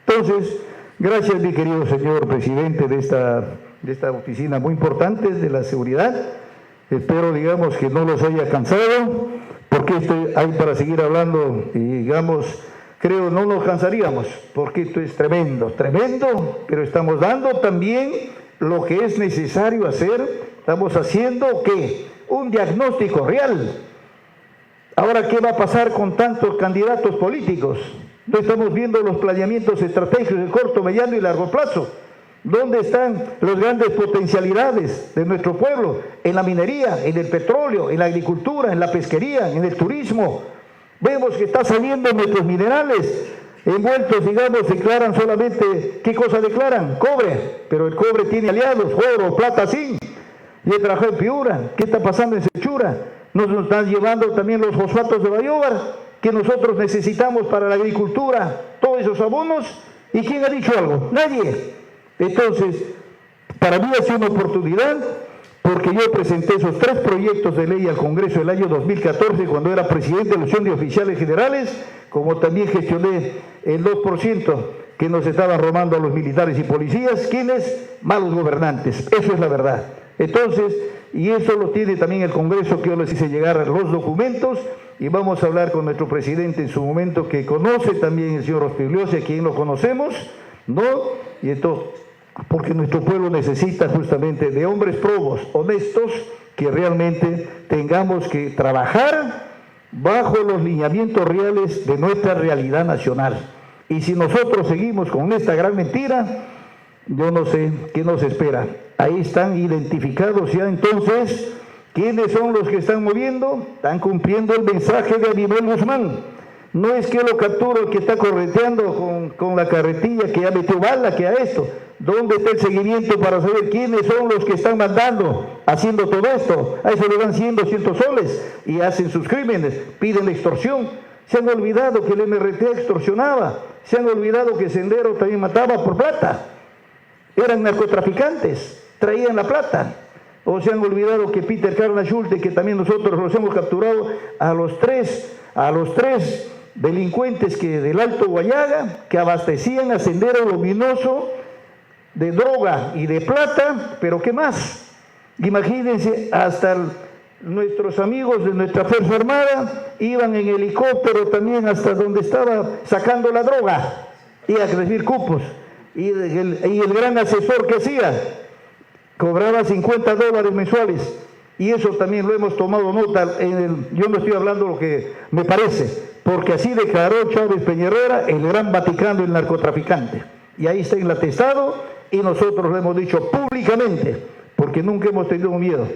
Entonces, gracias mi querido señor presidente de esta oficina muy importante de la seguridad. Espero, digamos, que no los haya cansado, porque esto hay para seguir hablando y, digamos, creo no nos cansaríamos, porque esto es tremendo, pero estamos dando también lo que es necesario hacer. Estamos haciendo ¿qué? Un diagnóstico real. Ahora, ¿qué va a pasar con tantos candidatos políticos? No estamos viendo los planeamientos estratégicos de corto, mediano y largo plazo. ¿Dónde están las grandes potencialidades de nuestro pueblo? En la minería, en el petróleo, en la agricultura, en la pesquería, en el turismo. Vemos que está saliendo nuestros minerales envueltos, digamos, declaran solamente, ¿qué cosa declaran? Cobre, pero el cobre tiene aliados, oro, plata, zinc. Y he trabajado en Piura. ¿Qué está pasando en Sechura? Nos están llevando también los fosfatos de Bayóvar, que nosotros necesitamos para la agricultura, todos esos abonos. ¿Y quién ha dicho algo? Nadie. Entonces, para mí ha sido una oportunidad, porque yo presenté esos 3 proyectos de ley al Congreso el año 2014, cuando era presidente de la Unión de Oficiales Generales, como también gestioné el 2% que nos estaban robando a los militares y policías. ¿Quiénes? Malos gobernantes. Eso es la verdad. Entonces, y eso lo tiene también el Congreso, que yo les hice llegar los documentos, y vamos a hablar con nuestro presidente en su momento, que conoce también el señor Rospigliosi, a quien lo conocemos, ¿no? Y entonces, porque nuestro pueblo necesita justamente de hombres probos, honestos, que realmente tengamos que trabajar bajo los lineamientos reales de nuestra realidad nacional. Y si nosotros seguimos con esta gran mentira, yo no sé qué nos espera. Ahí están identificados ya entonces quiénes son los que están moviendo, están cumpliendo el mensaje de Aníbal Guzmán. No es que lo capturo el que está correteando con la carretilla, que ya metió bala, que a esto. ¿Dónde está el seguimiento para saber quiénes son los que están mandando, haciendo todo esto? A eso le dan 100, 200 soles y hacen sus crímenes, piden la extorsión. Se han olvidado que el MRT extorsionaba, se han olvidado que Sendero también mataba por plata. Eran narcotraficantes, traían la plata. O se han olvidado que Peter Carla Schulte, que también nosotros los hemos capturado, a los tres delincuentes que del Alto Guayaga, que abastecían a Sendero Luminoso de droga y de plata, pero ¿qué más? Imagínense, hasta nuestros amigos de nuestra Fuerza Armada iban en helicóptero también hasta donde estaba sacando la droga, y a recibir cupos. Y el gran asesor que hacía, cobraba $50 mensuales. Y eso también lo hemos tomado nota. Yo no estoy hablando lo que me parece, porque así declaró Chávez Peñarera, el gran Vaticano, el narcotraficante. Y ahí está en el atestado, y nosotros lo hemos dicho públicamente, porque nunca hemos tenido miedo.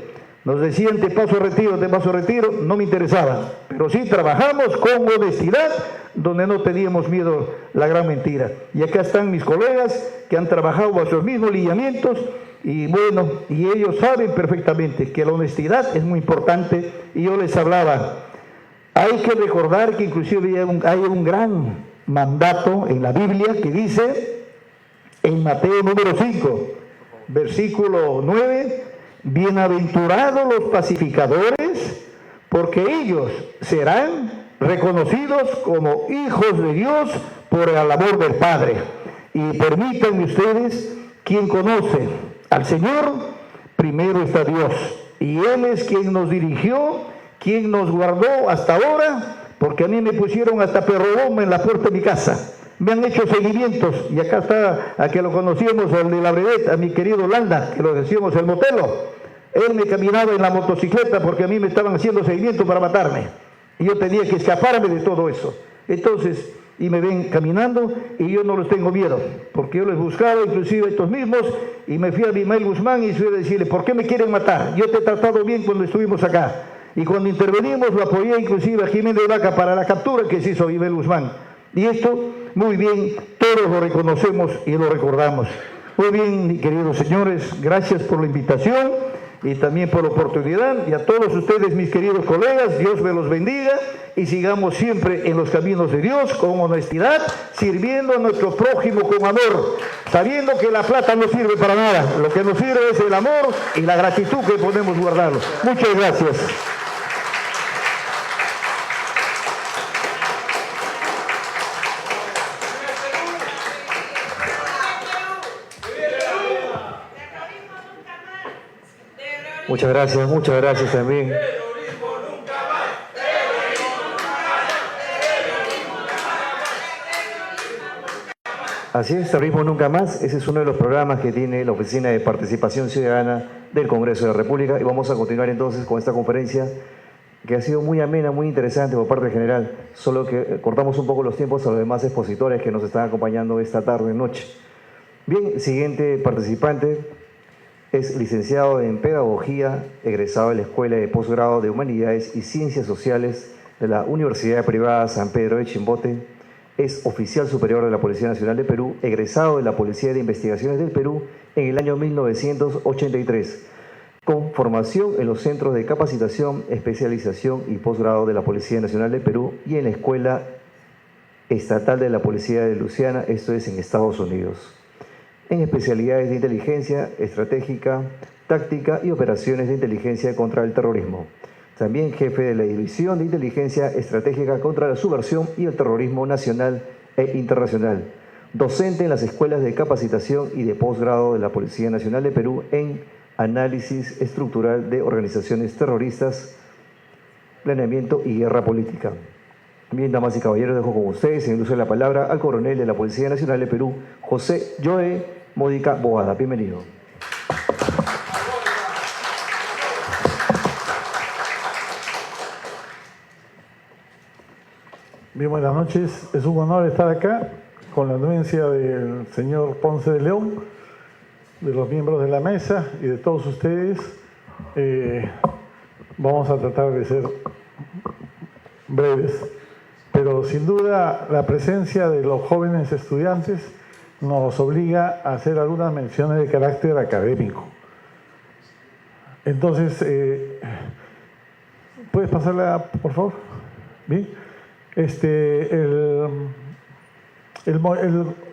Nos decían te paso a retiro, no me interesaba, pero sí trabajamos con honestidad, donde no teníamos miedo a la gran mentira. Y acá están mis colegas que han trabajado bajo los mismos lineamientos y bueno, y ellos saben perfectamente que la honestidad es muy importante. Y yo les hablaba, hay que recordar que inclusive hay un gran mandato en la Biblia que dice, en Mateo número 5, versículo 9, bienaventurados los pacificadores, porque ellos serán reconocidos como hijos de Dios por el amor del Padre. Y permítanme ustedes, quien conoce al Señor, primero está Dios, y Él es quien nos dirigió, quien nos guardó hasta ahora, porque a mí me pusieron hasta perro bomba en la puerta de mi casa. Me han hecho seguimientos, y acá está, a que lo conocíamos, al de la Brevet, a mi querido Landa, que lo decíamos el Motelo. Él me caminaba en la motocicleta porque a mí me estaban haciendo seguimiento para matarme. Y yo tenía que escaparme de todo eso. Entonces, y me ven caminando, y yo no les tengo miedo, porque yo les buscaba, inclusive a estos mismos, y me fui a Abimael Guzmán y fui a decirle, ¿por qué me quieren matar? Yo te he tratado bien cuando estuvimos acá. Y cuando intervenimos, lo apoyé inclusive a Jiménez Vaca para la captura que se hizo Abimael Guzmán. Y esto, muy bien, todos lo reconocemos y lo recordamos. Muy bien, queridos señores, gracias por la invitación y también por la oportunidad. Y a todos ustedes, mis queridos colegas, Dios me los bendiga y sigamos siempre en los caminos de Dios con honestidad, sirviendo a nuestro prójimo con amor, sabiendo que la plata no sirve para nada. Lo que nos sirve es el amor y la gratitud que podemos guardarlo. Muchas gracias. Muchas gracias también. Así es, Terrorismo Nunca Más. Ese es uno de los programas que tiene la Oficina de Participación Ciudadana del Congreso de la República. Y vamos a continuar entonces con esta conferencia que ha sido muy amena, muy interesante por parte general. Solo que cortamos un poco los tiempos a los demás expositores que nos están acompañando esta tarde, noche. Bien, siguiente participante. Es licenciado en Pedagogía, egresado de la Escuela de Posgrado de Humanidades y Ciencias Sociales de la Universidad Privada San Pedro de Chimbote. Es oficial superior de la Policía Nacional de Perú, egresado de la Policía de Investigaciones del Perú en el año 1983, con formación en los centros de capacitación, especialización y posgrado de la Policía Nacional de Perú y en la Escuela Estatal de la Policía de Luisiana, esto es en Estados Unidos, en especialidades de inteligencia estratégica, táctica y operaciones de inteligencia contra el terrorismo. También jefe de la División de Inteligencia Estratégica contra la Subversión y el Terrorismo Nacional e Internacional. Docente en las escuelas de capacitación y de posgrado de la Policía Nacional de Perú en análisis estructural de organizaciones terroristas, planeamiento y guerra política. Bien, damas y caballeros, dejo con ustedes en el uso de la palabra al coronel de la Policía Nacional de Perú, José Joe Módica Boada. Bienvenido. Bien, buenas noches. Es un honor estar acá con la anuencia del señor Ponce de León, de los miembros de la mesa y de todos ustedes. Vamos a tratar de ser breves, pero sin duda la presencia de los jóvenes estudiantes nos obliga a hacer algunas menciones de carácter académico. Entonces, ¿puedes pasarla, por favor? Bien.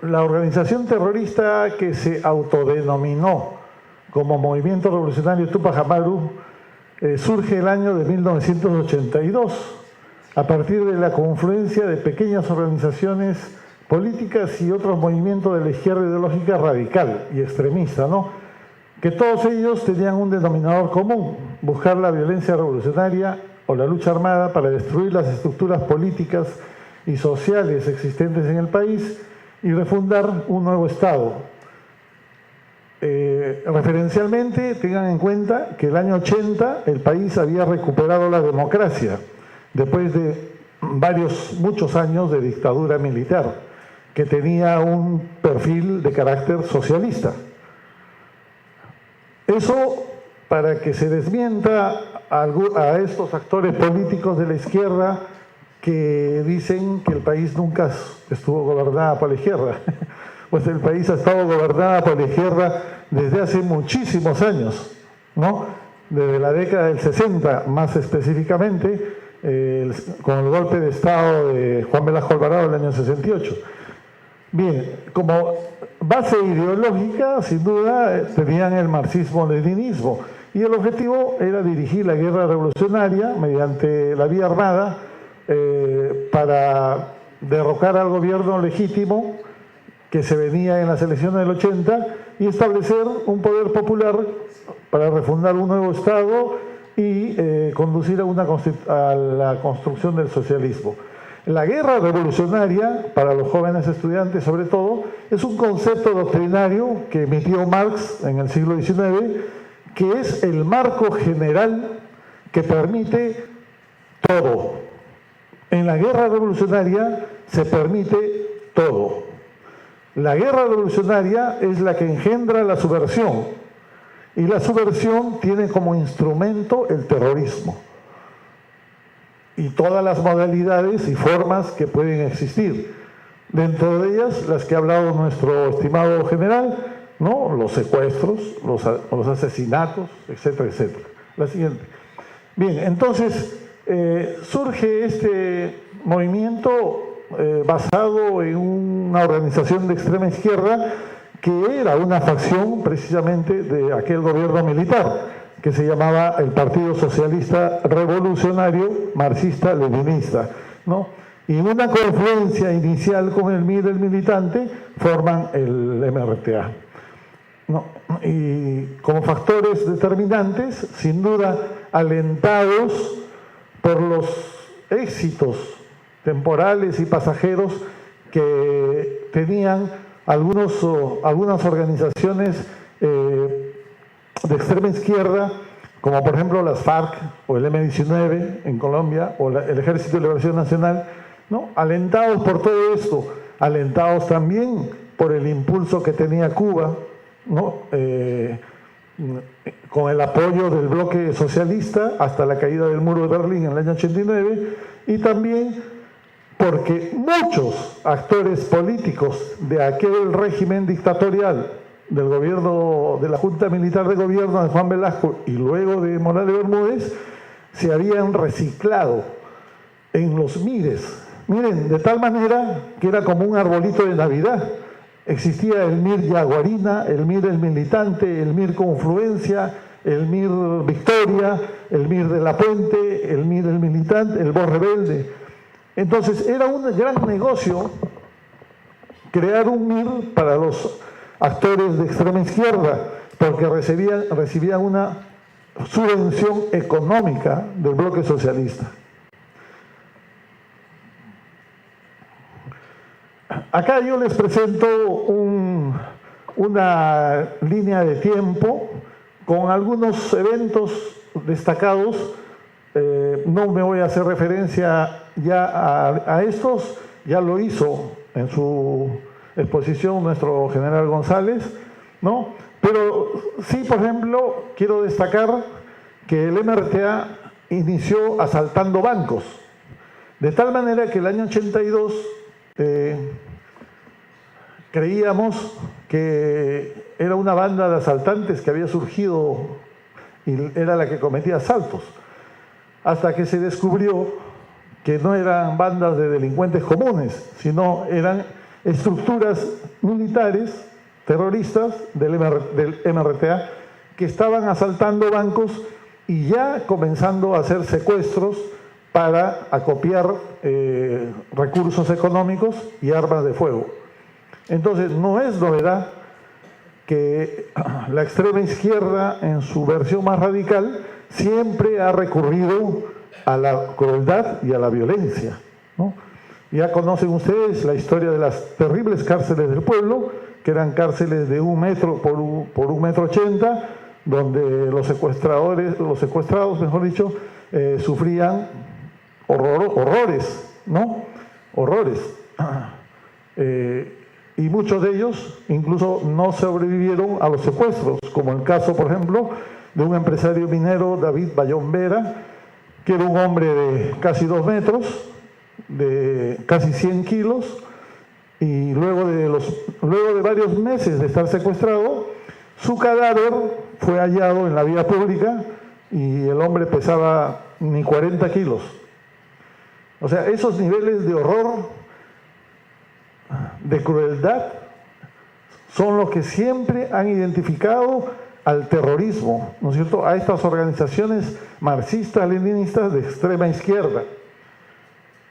La organización terrorista que se autodenominó como Movimiento Revolucionario Tupac Amaru surge el año de 1982 a partir de la confluencia de pequeñas organizaciones políticas y otros movimientos de la izquierda ideológica radical y extremista, ¿no? Que todos ellos tenían un denominador común: buscar la violencia revolucionaria o la lucha armada para destruir las estructuras políticas y sociales existentes en el país y refundar un nuevo Estado. Referencialmente, tengan en cuenta que el año 80 el país había recuperado la democracia después de muchos años de dictadura militar, que tenía un perfil de carácter socialista. Eso para que se desmienta a estos actores políticos de la izquierda que dicen que el país nunca estuvo gobernada por la izquierda. Pues el país ha estado gobernada por la izquierda desde hace muchísimos años, ¿no? Desde la década del 60, más específicamente, con el golpe de Estado de Juan Velasco Alvarado en el año 68. Bien, como base ideológica, sin duda, tenían el marxismo-leninismo, y el objetivo era dirigir la guerra revolucionaria mediante la vía armada para derrocar al gobierno legítimo que se venía en las elecciones del 80 y establecer un poder popular para refundar un nuevo Estado y conducir a la construcción del socialismo. La guerra revolucionaria, para los jóvenes estudiantes sobre todo, es un concepto doctrinario que emitió Marx en el siglo XIX, que es el marco general que permite todo. En la guerra revolucionaria se permite todo. La guerra revolucionaria es la que engendra la subversión, y la subversión tiene como instrumento el terrorismo y todas las modalidades y formas que pueden existir. Dentro de ellas, las que ha hablado nuestro estimado general, ¿no? Los secuestros, los asesinatos, etcétera, etcétera. La siguiente. Bien, entonces surge este movimiento basado en una organización de extrema izquierda que era una facción precisamente de aquel gobierno militar, que se llamaba el Partido Socialista Revolucionario Marxista-Leninista, ¿no? Y en una confluencia inicial con el MIR, el militante, forman el MRTA, ¿no? Y como factores determinantes, sin duda, alentados por los éxitos temporales y pasajeros que tenían algunas organizaciones de extrema izquierda, como por ejemplo las FARC o el M-19 en Colombia o el Ejército de Liberación Nacional, ¿no? Alentados por todo esto, alentados también por el impulso que tenía Cuba, ¿no? Con el apoyo del bloque socialista hasta la caída del muro de Berlín en el año 89, y también porque muchos actores políticos de aquel régimen dictatorial del gobierno, de la Junta Militar de Gobierno de Juan Velasco y luego de Morales Bermúdez, se habían reciclado en los MIRES. Miren, de tal manera que era como un arbolito de Navidad. Existía el MIR Yaguarina, el MIR El Militante, el MIR Confluencia, el MIR Victoria, el MIR de la Puente, el MIR El Militante, el Voz Rebelde. Entonces era un gran negocio crear un MIR para los actores de extrema izquierda, porque recibían una subvención económica del bloque socialista. Acá yo les presento una línea de tiempo con algunos eventos destacados. No me voy a hacer referencia ya a estos, ya lo hizo en su exposición nuestro general González, ¿no? Pero sí, por ejemplo, quiero destacar que el MRTA inició asaltando bancos, de tal manera que el año 82 creíamos que era una banda de asaltantes que había surgido y era la que cometía asaltos, hasta que se descubrió que no eran bandas de delincuentes comunes, sino eran estructuras militares terroristas del MRTA que estaban asaltando bancos y ya comenzando a hacer secuestros para acopiar recursos económicos y armas de fuego. Entonces, no es novedad que la extrema izquierda, en su versión más radical, siempre ha recurrido a la crueldad y a la violencia, ¿no? Ya conocen ustedes la historia de las terribles cárceles del pueblo, que eran cárceles de 1 metro por 1,80 metros, donde los secuestrados, mejor dicho, sufrían horrores, ¿no? Horrores. Y muchos de ellos incluso no sobrevivieron a los secuestros, como el caso, por ejemplo, de un empresario minero, David Bayón Vera, que era un hombre de casi 2 metros, de casi 100 kilos, y luego de varios meses de estar secuestrado, su cadáver fue hallado en la vía pública y el hombre pesaba ni 40 kilos. O sea, esos niveles de horror, de crueldad, son los que siempre han identificado al terrorismo, ¿no es cierto?, a estas organizaciones marxistas, leninistas de extrema izquierda.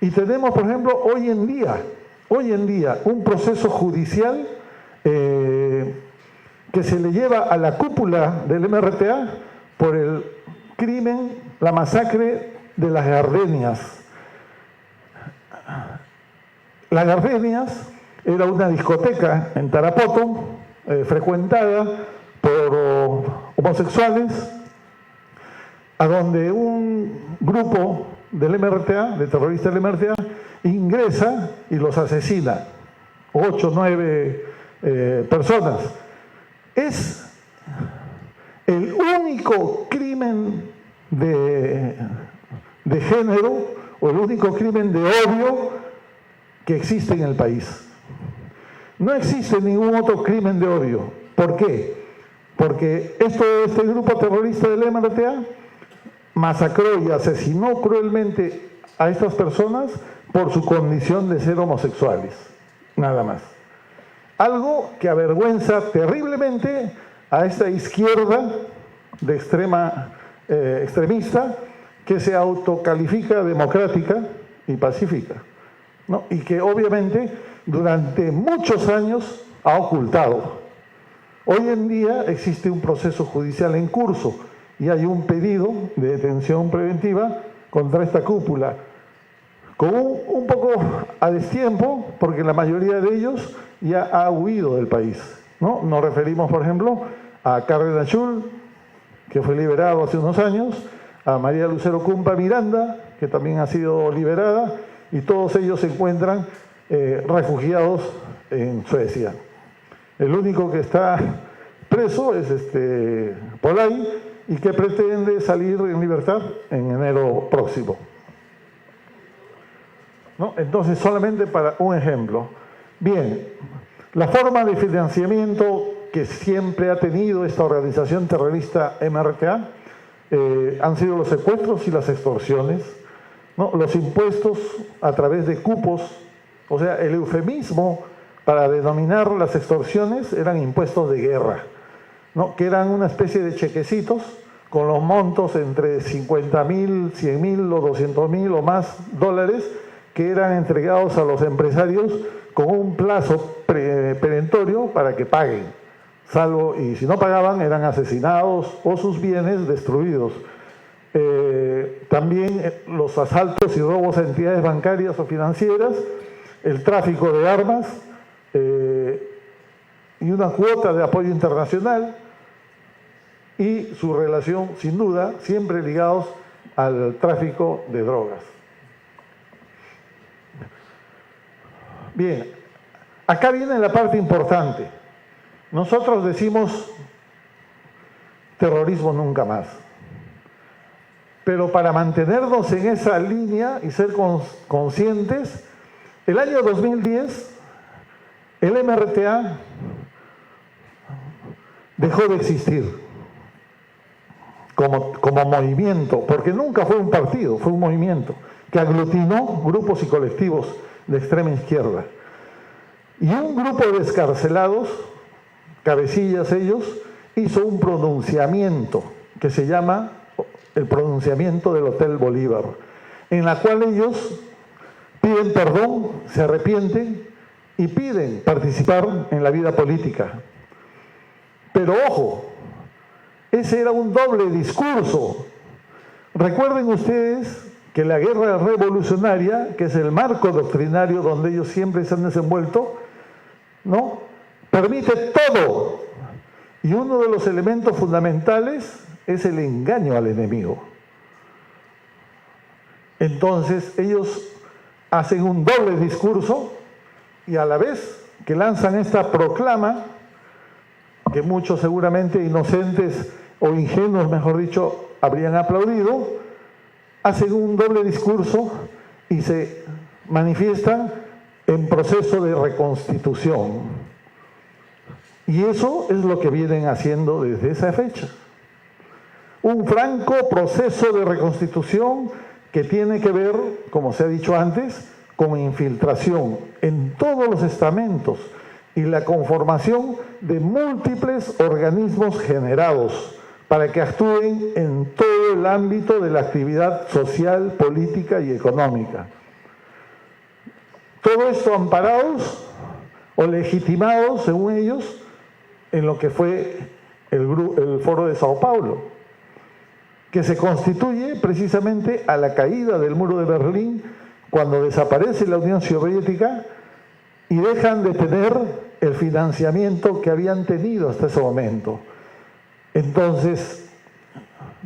Y tenemos, por ejemplo, hoy en día, un proceso judicial que se le lleva a la cúpula del MRTA por el crimen, la masacre de las Gardenias. Las Gardenias era una discoteca en Tarapoto, frecuentada por homosexuales, a donde un grupo del MRTA, de terroristas del MRTA, ingresa y los asesina. 8, 9 personas. Es el único crimen de género o el único crimen de odio que existe en el país. No existe ningún otro crimen de odio. ¿Por qué? Porque este grupo terrorista del MRTA masacró y asesinó cruelmente a estas personas por su condición de ser homosexuales, nada más. Algo que avergüenza terriblemente a esta izquierda de extremista que se autocalifica democrática y pacífica, ¿no? Y que obviamente durante muchos años ha ocultado. Hoy en día existe un proceso judicial en curso y hay un pedido de detención preventiva contra esta cúpula, con un poco a destiempo, porque la mayoría de ellos ya ha huido del país, ¿no? Nos referimos, por ejemplo, a Cárdenas Chul, que fue liberado hace unos años, a María Lucero Cumpa Miranda, que también ha sido liberada, y todos ellos se encuentran refugiados en Suecia. El único que está preso es Polay, y que pretende salir en libertad en enero próximo, ¿no? Entonces, solamente para un ejemplo. Bien, la forma de financiamiento que siempre ha tenido esta organización terrorista MRTA han sido los secuestros y las extorsiones, ¿no? Los impuestos a través de cupos, o sea, el eufemismo para denominar las extorsiones eran impuestos de guerra, ¿no? Que eran una especie de chequecitos con los montos entre 50.000, 100.000 o 200.000 o más dólares, que eran entregados a los empresarios con un plazo perentorio para que paguen, salvo, y si no pagaban eran asesinados o sus bienes destruidos. También los asaltos y robos a entidades bancarias o financieras, el tráfico de armas y una cuota de apoyo internacional, y su relación, sin duda, siempre ligados al tráfico de drogas. Bien, acá viene la parte importante. Nosotros decimos terrorismo nunca más. Pero para mantenernos en esa línea y ser conscientes, el año 2010, el MRTA dejó de existir como movimiento, porque nunca fue un partido, fue un movimiento que aglutinó grupos y colectivos de extrema izquierda. Y un grupo de excarcelados, cabecillas ellos, hizo un pronunciamiento que se llama el pronunciamiento del Hotel Bolívar, en la cual ellos piden perdón, se arrepienten y piden participar en la vida política. Pero ojo, ese era un doble discurso. Recuerden ustedes que la guerra revolucionaria, que es el marco doctrinario donde ellos siempre se han desenvuelto, ¿no?, permite todo. Y uno de los elementos fundamentales es el engaño al enemigo. Entonces ellos hacen un doble discurso y a la vez que lanzan esta proclama, que muchos seguramente inocentes o ingenuos, mejor dicho, habrían aplaudido, hacen un doble discurso y se manifiestan en proceso de reconstitución. Y eso es lo que vienen haciendo desde esa fecha. Un franco proceso de reconstitución que tiene que ver, como se ha dicho antes, con infiltración en todos los estamentos y la conformación de múltiples organismos generados para que actúen en todo el ámbito de la actividad social, política y económica. Todo esto amparados o legitimados, según ellos, en lo que fue el Foro de Sao Paulo, que se constituye precisamente a la caída del muro de Berlín, cuando desaparece la Unión Soviética y dejan de tener el financiamiento que habían tenido hasta ese momento. Entonces,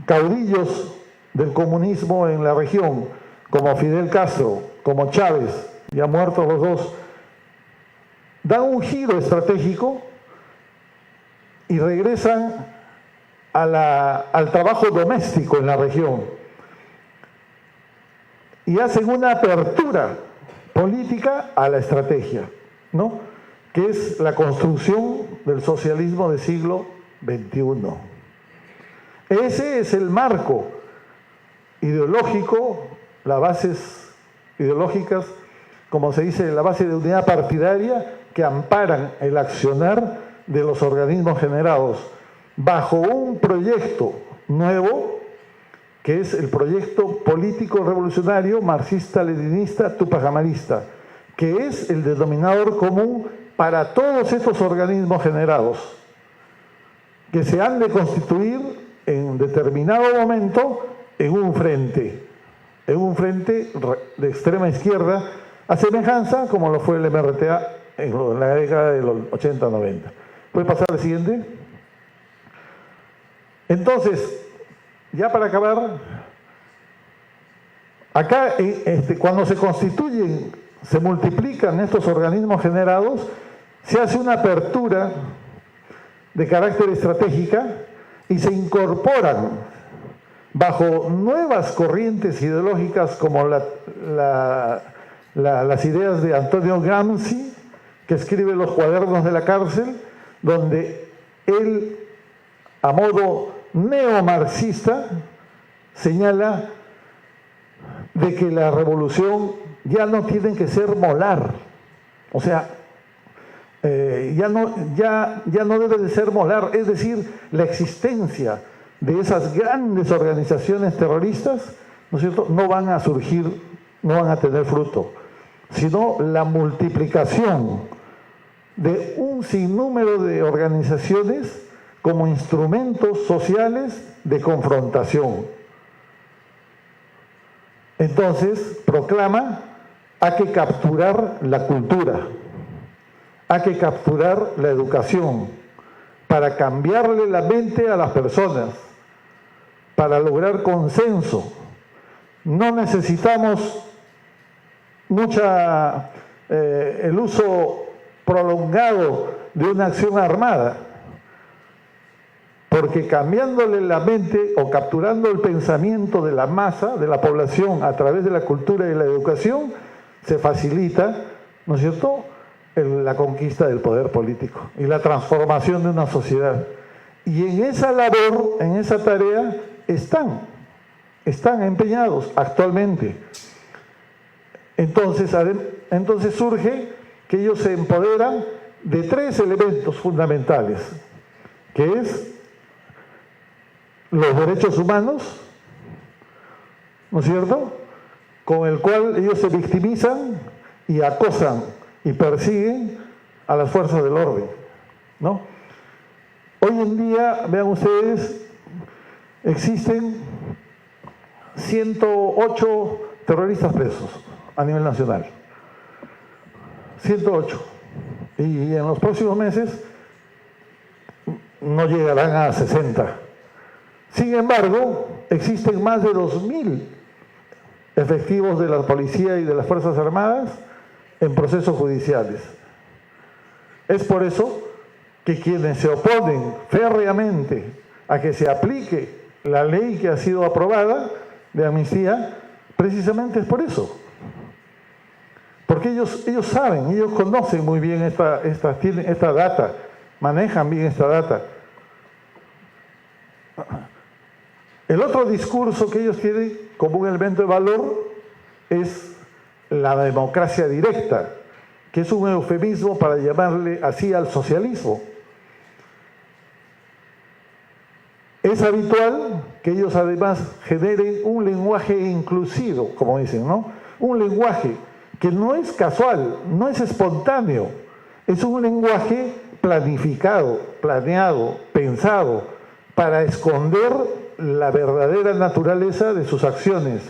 caudillos del comunismo en la región, como Fidel Castro, como Chávez, ya muertos los dos, dan un giro estratégico y regresan al trabajo doméstico en la región y hacen una apertura política a la estrategia, ¿no?, que es la construcción del socialismo del siglo XXI. Ese es el marco ideológico, las bases ideológicas, como se dice, la base de unidad partidaria que amparan el accionar de los organismos generados bajo un proyecto nuevo, que es el proyecto político revolucionario marxista-leninista tupac-amarista, que es el denominador común para todos estos organismos generados, que se han de constituir en determinado momento en un frente de extrema izquierda, a semejanza como lo fue el MRTA en la década de los 80-90. ¿Puede pasar al siguiente? Entonces, ya para acabar, acá cuando se constituyen, se multiplican estos organismos generados, se hace una apertura de carácter estratégica y se incorporan bajo nuevas corrientes ideológicas como las ideas de Antonio Gramsci, que escribe Los cuadernos de la cárcel, donde él, a modo neomarxista, señala de que la revolución ya no tiene que ser molar, o sea, ya no debe de ser molar, es decir, la existencia de esas grandes organizaciones terroristas, ¿no es cierto?, no van a surgir, no van a tener fruto, sino la multiplicación de un sinnúmero de organizaciones como instrumentos sociales de confrontación. Entonces, proclama, hay que capturar la cultura, hay que capturar la educación, para cambiarle la mente a las personas, para lograr consenso. No necesitamos el uso prolongado de una acción armada, porque cambiándole la mente o capturando el pensamiento de la masa, de la población, a través de la cultura y la educación, se facilita, ¿no es cierto?, la conquista del poder político y la transformación de una sociedad. Y en esa labor, en esa tarea, están empeñados actualmente. Entonces surge que ellos se empoderan de tres elementos fundamentales, que es los derechos humanos, ¿no es cierto?, con el cual ellos se victimizan y acosan y persiguen a las fuerzas del orden, ¿no? Hoy en día, vean ustedes, existen 108 terroristas presos a nivel nacional. 108. Y en los próximos meses no llegarán a 60. Sin embargo, existen más de 2.000 efectivos de la policía y de las Fuerzas Armadas en procesos judiciales. Es por eso que quienes se oponen férreamente a que se aplique la ley que ha sido aprobada de amnistía, precisamente es por eso. Porque ellos saben, ellos conocen muy bien tienen esta data, manejan bien esta data. El otro discurso que ellos tienen como un elemento de valor es la democracia directa, que es un eufemismo para llamarle así al socialismo. Es habitual que ellos además generen un lenguaje inclusivo, como dicen, ¿no? Un lenguaje que no es casual, no es espontáneo, es un lenguaje planificado, planeado, pensado, para esconder la verdadera naturaleza de sus acciones.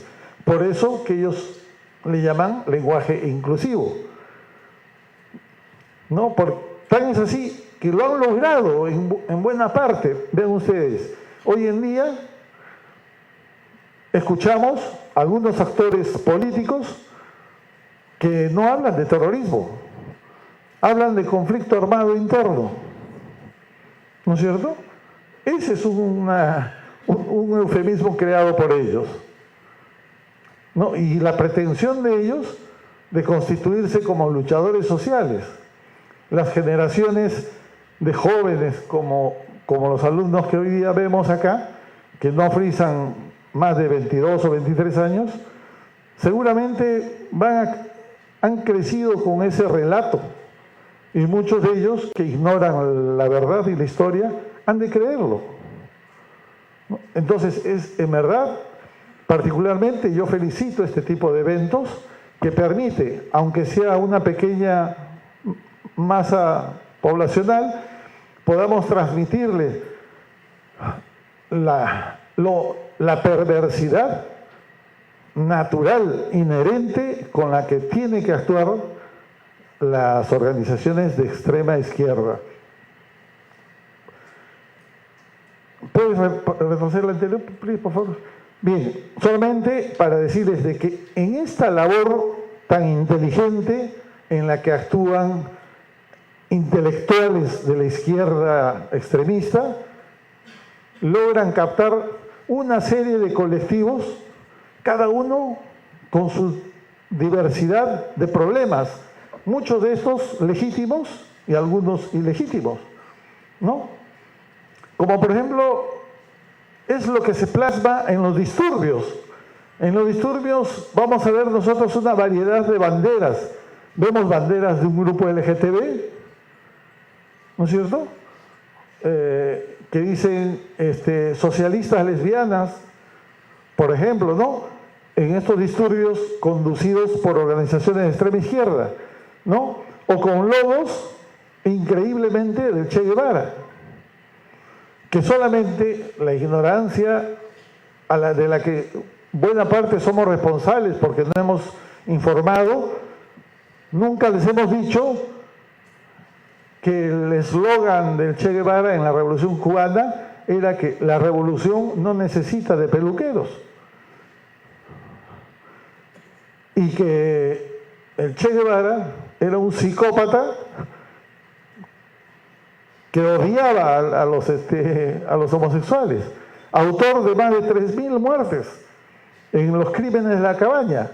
Por eso que ellos le llaman lenguaje inclusivo. ¿No? Tan es así que lo han logrado en buena parte. Vean ustedes, hoy en día escuchamos a algunos actores políticos que no hablan de terrorismo, hablan de conflicto armado interno, ¿no es cierto? Ese es un eufemismo creado por ellos, ¿no? Y la pretensión de ellos de constituirse como luchadores sociales. Las generaciones de jóvenes como los alumnos que hoy día vemos acá, que no frisan más de 22 o 23 años, seguramente han crecido con ese relato, y muchos de ellos que ignoran la verdad y la historia han de creerlo. Entonces, en verdad, particularmente yo felicito este tipo de eventos que permite, aunque sea una pequeña masa poblacional, podamos transmitirle la perversidad natural, inherente, con la que tienen que actuar las organizaciones de extrema izquierda. ¿Puedes retroceder la anterior, por favor? Bien, solamente para decirles de que en esta labor tan inteligente en la que actúan intelectuales de la izquierda extremista, logran captar una serie de colectivos, cada uno con su diversidad de problemas, muchos de estos legítimos y algunos ilegítimos, ¿no? Como por ejemplo, es lo que se plasma en los disturbios. En los disturbios vamos a ver nosotros una variedad de banderas. Vemos banderas de un grupo LGTB, ¿no es cierto? Que dicen socialistas lesbianas, por ejemplo, ¿no? En estos disturbios conducidos por organizaciones de extrema izquierda, ¿no? O con logos increíblemente del Che Guevara, que solamente la ignorancia de la que buena parte somos responsables porque no hemos informado, nunca les hemos dicho que el eslogan del Che Guevara en la Revolución Cubana era que la revolución no necesita de peluqueros, y que el Che Guevara era un psicópata que odiaba a los homosexuales, autor de más de 3.000 muertes en los crímenes de la cabaña.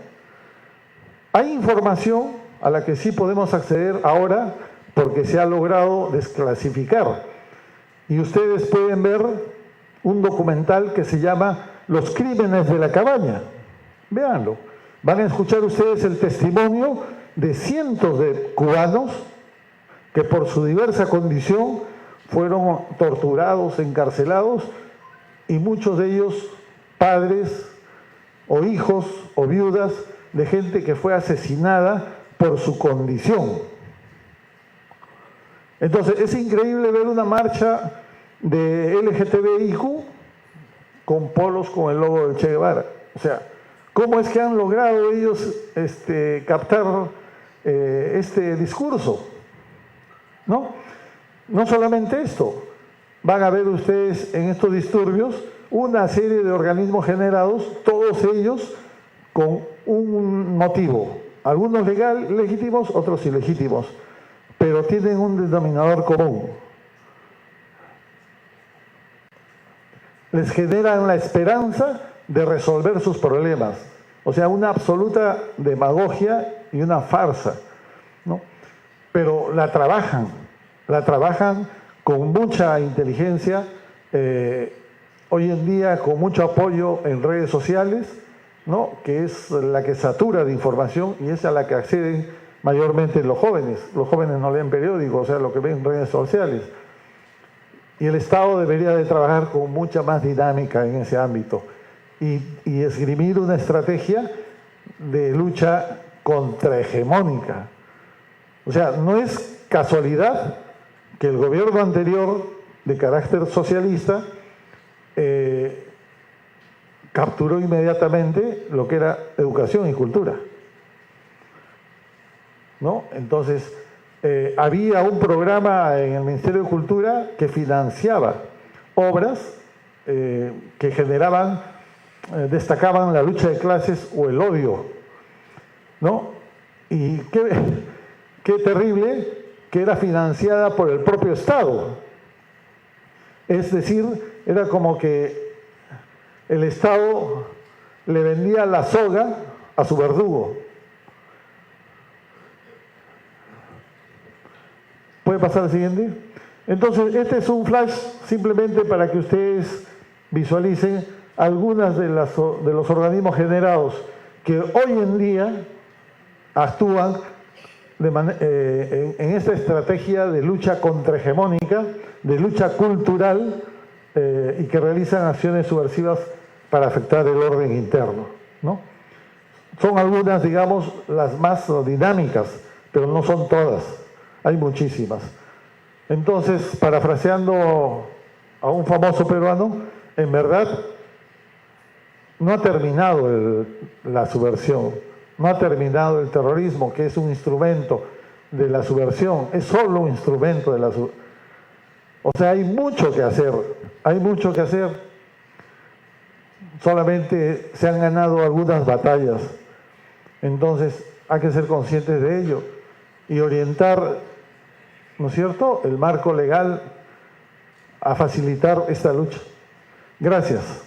Hay información a la que sí podemos acceder ahora porque se ha logrado desclasificar. Y ustedes pueden ver un documental que se llama Los crímenes de la cabaña. Véanlo. Van a escuchar ustedes el testimonio de cientos de cubanos que por su diversa condición fueron torturados, encarcelados, y muchos de ellos padres o hijos o viudas de gente que fue asesinada por su condición. Entonces, es increíble ver una marcha de LGTBIQ con polos con el logo del Che Guevara. O sea, ¿cómo es que han logrado ellos captar este discurso? ¿No? No solamente esto, van a ver ustedes en estos disturbios una serie de organismos generados, todos ellos con un motivo, algunos legítimos, otros ilegítimos, pero tienen un denominador común. les generan la esperanza de resolver sus problemas. O sea, una absoluta demagogia y una farsa, ¿no? Pero la trabajan con mucha inteligencia, hoy en día con mucho apoyo en redes sociales, ¿no? Que es la que satura de información y es a la que acceden mayormente los jóvenes. Los jóvenes no leen periódicos, o sea, lo que ven en redes sociales. Y el Estado debería de trabajar con mucha más dinámica en ese ámbito y esgrimir una estrategia de lucha contrahegemónica. O sea, no es casualidad que el gobierno anterior, de carácter socialista, capturó inmediatamente lo que era educación y cultura, ¿no? Entonces, había un programa en el Ministerio de Cultura que financiaba obras que generaban, destacaban la lucha de clases o el odio, ¿no? Y qué terrible que era financiada por el propio Estado. Es decir, era como que el Estado le vendía la soga a su verdugo. ¿Puede pasar al siguiente? Entonces, este es un flash simplemente para que ustedes visualicen algunas de los organismos generados que hoy en día actúan en esta estrategia de lucha contrahegemónica, de lucha cultural, y que realizan acciones subversivas para afectar el orden interno, ¿no? Son algunas, digamos, las más dinámicas, pero no son todas. Hay muchísimas. Entonces, parafraseando a un famoso peruano, en verdad no ha terminado la subversión, no ha terminado el terrorismo, que es un instrumento de la subversión, es solo un instrumento de la subversión. O sea, hay mucho que hacer, solamente se han ganado algunas batallas. Entonces, hay que ser conscientes de ello y orientar, ¿no es cierto?, el marco legal a facilitar esta lucha. Gracias.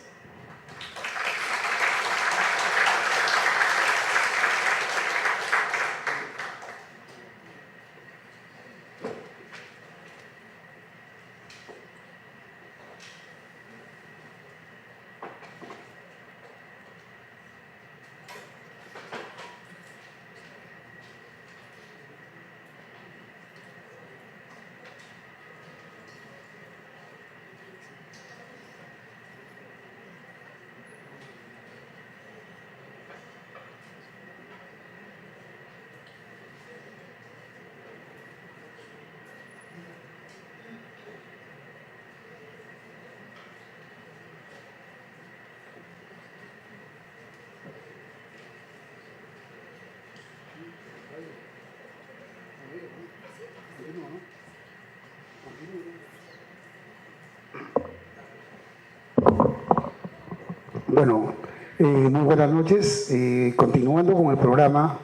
Bueno, muy buenas noches. Continuando con el programa,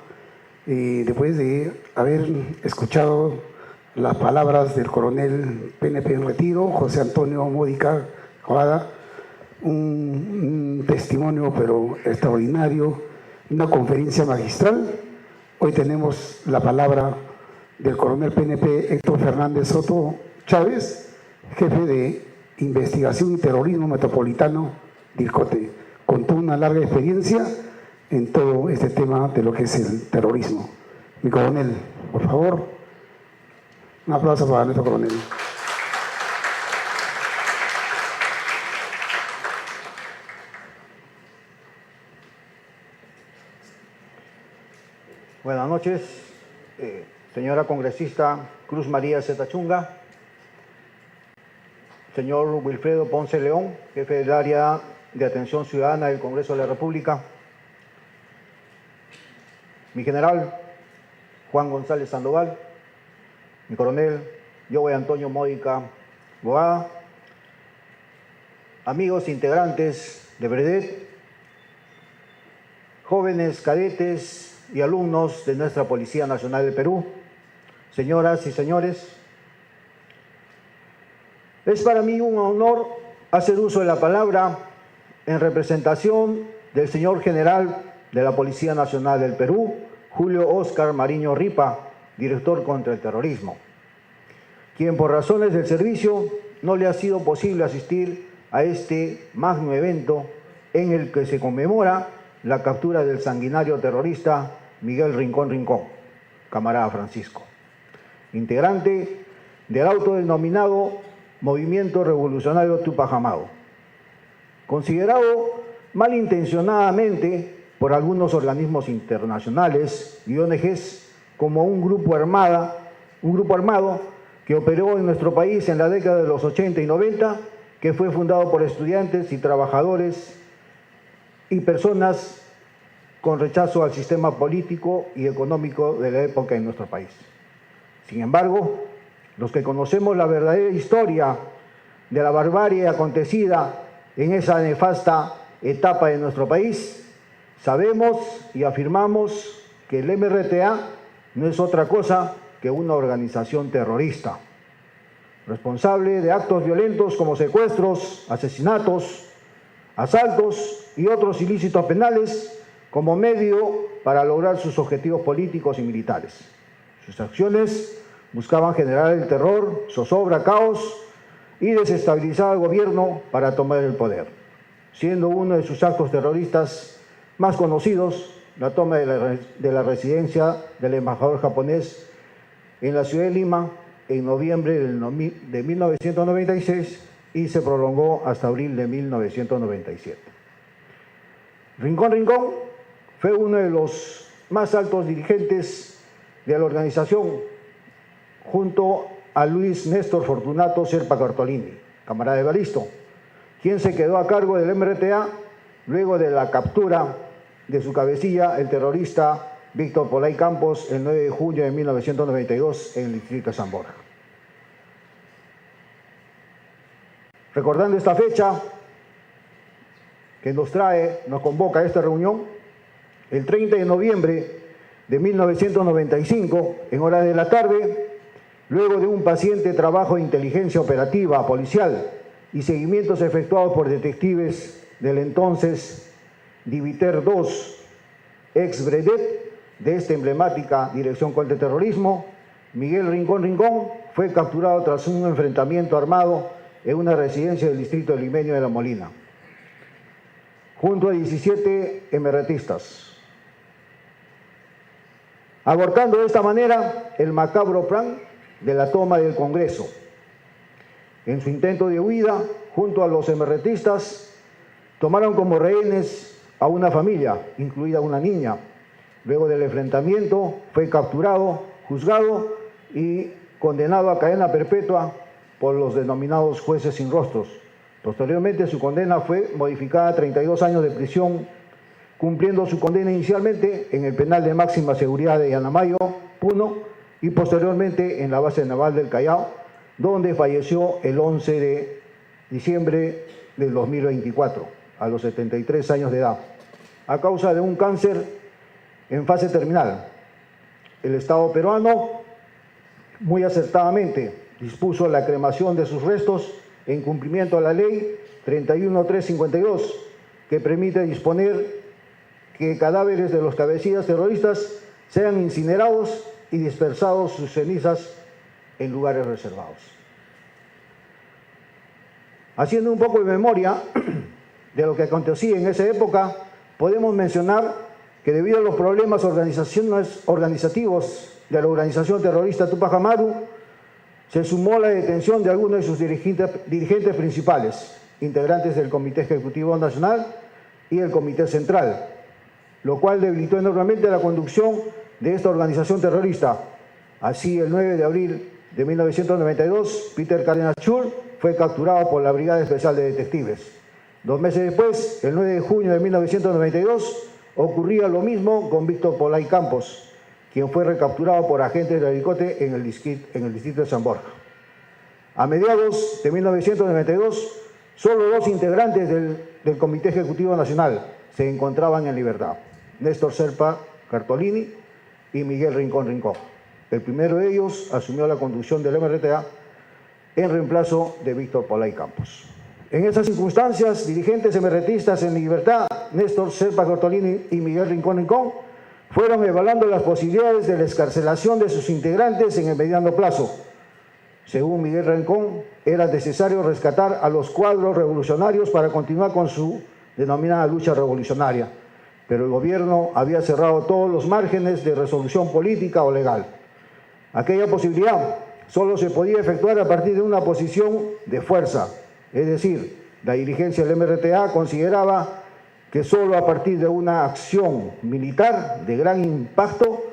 después de haber escuchado las palabras del coronel PNP en retiro, José Antonio Módica Joada, un testimonio pero extraordinario, una conferencia magistral. Hoy tenemos la palabra del coronel PNP Héctor Fernández Soto Chávez, jefe de Investigación y Terrorismo Metropolitano DIRCOTE, con toda una larga experiencia en todo este tema de lo que es el terrorismo. Mi coronel, por favor, un aplauso para nuestro coronel. Buenas noches, señora congresista Cruz María Zetachunga, señor Wilfredo Ponce León, jefe del área de atención ciudadana del Congreso de la República, mi general Juan González Sandoval, mi coronel Joey Antonio Módica Boada, amigos integrantes de Bredet, jóvenes cadetes y alumnos de nuestra Policía Nacional del Perú, señoras y señores, es para mí un honor hacer uso de la palabra en representación del señor general de la Policía Nacional del Perú, Julio Óscar Mariño Ripa, director contra el terrorismo, quien por razones del servicio no le ha sido posible asistir a este magno evento en el que se conmemora la captura del sanguinario terrorista Miguel Rincón Rincón, camarada Francisco, integrante del autodenominado Movimiento Revolucionario Tupac Amaru, considerado malintencionadamente por algunos organismos internacionales y ONGs como un grupo armado que operó en nuestro país en la década de los 80 y 90, que fue fundado por estudiantes y trabajadores y personas con rechazo al sistema político y económico de la época en nuestro país. Sin embargo, los que conocemos la verdadera historia de la barbarie acontecida en esa nefasta etapa de nuestro país, sabemos y afirmamos que el MRTA no es otra cosa que una organización terrorista, responsable de actos violentos como secuestros, asesinatos, asaltos y otros ilícitos penales como medio para lograr sus objetivos políticos y militares. Sus acciones buscaban generar el terror, zozobra, caos y desestabilizar al gobierno para tomar el poder, siendo uno de sus actos terroristas más conocidos la toma de la residencia del embajador japonés en la ciudad de Lima en noviembre de 1996 y se prolongó hasta abril de 1997. Rincón Rincón fue uno de los más altos dirigentes de la organización, junto a Luis Néstor Fortunato Serpa Cartolini, camarada de Evaristo, quien se quedó a cargo del MRTA luego de la captura de su cabecilla, el terrorista Víctor Polay Campos, el 9 de junio de 1992 en el distrito de San Borja. Recordando esta fecha que nos convoca a esta reunión, el 30 de noviembre de 1995, en horas de la tarde, luego de un paciente trabajo de inteligencia operativa policial y seguimientos efectuados por detectives del entonces Diviter II, ex Bredet, de esta emblemática Dirección contra el Terrorismo, Miguel Rincón Rincón fue capturado tras un enfrentamiento armado en una residencia del distrito limeño de La Molina, junto a 17 emerretistas, abortando de esta manera el macabro plan de la toma del Congreso. En su intento de huida, junto a los emerretistas, tomaron como rehenes a una familia, incluida una niña. Luego del enfrentamiento fue capturado, juzgado y condenado a cadena perpetua por los denominados jueces sin rostros. Posteriormente su condena fue modificada a 32 años de prisión, cumpliendo su condena inicialmente en el penal de máxima seguridad de Yanamayo, Puno, y posteriormente en la base naval del Callao, donde falleció el 11 de diciembre del 2024, a los 73 años de edad, a causa de un cáncer en fase terminal. El Estado peruano, muy acertadamente, dispuso la cremación de sus restos en cumplimiento a la ley 31352, que permite disponer que cadáveres de los cabecillas terroristas sean incinerados y dispersados sus cenizas en lugares reservados. Haciendo un poco de memoria de lo que acontecía en esa época, podemos mencionar que debido a los problemas organizativos de la organización terrorista Tupac Amaru, se sumó la detención de algunos de sus dirigentes principales, integrantes del Comité Ejecutivo Nacional y el Comité Central, lo cual debilitó enormemente la conducción de esta organización terrorista. Así, el 9 de abril de 1992, Peter Cárdenas Chul fue capturado por la Brigada Especial de Detectives. 2 meses después, el 9 de junio de 1992, ocurría lo mismo con Víctor Polay Campos, quien fue recapturado por agentes de Aricote en el distrito de San Borja. A mediados de 1992, solo 2 integrantes del Comité Ejecutivo Nacional se encontraban en libertad: Néstor Serpa Cartolini y Miguel Rincón Rincón. El primero de ellos asumió la conducción del MRTA en reemplazo de Víctor Polay Campos. En esas circunstancias, dirigentes emergentistas en libertad, Néstor Serpa Cortolini y Miguel Rincón Rincón, fueron evaluando las posibilidades de la excarcelación de sus integrantes en el mediano plazo. Según Miguel Rincón, era necesario rescatar a los cuadros revolucionarios para continuar con su denominada lucha revolucionaria, pero el gobierno había cerrado todos los márgenes de resolución política o legal. Aquella posibilidad solo se podía efectuar a partir de una posición de fuerza, es decir, la dirigencia del MRTA consideraba que solo a partir de una acción militar de gran impacto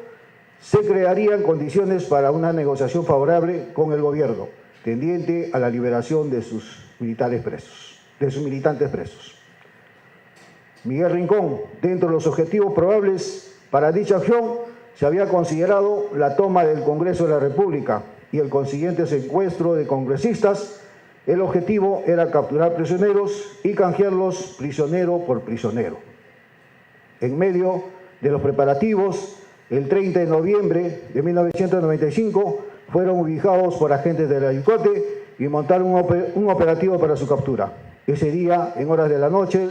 se crearían condiciones para una negociación favorable con el gobierno, tendiente a la liberación de sus militantes presos. Miguel Rincón, dentro de los objetivos probables para dicha acción, se había considerado la toma del Congreso de la República y el consiguiente secuestro de congresistas. El objetivo era capturar prisioneros y canjearlos prisionero por prisionero. En medio de los preparativos, el 30 de noviembre de 1995 fueron ubicados por agentes de la DICOTE y montaron un operativo para su captura. Ese día, en horas de la noche,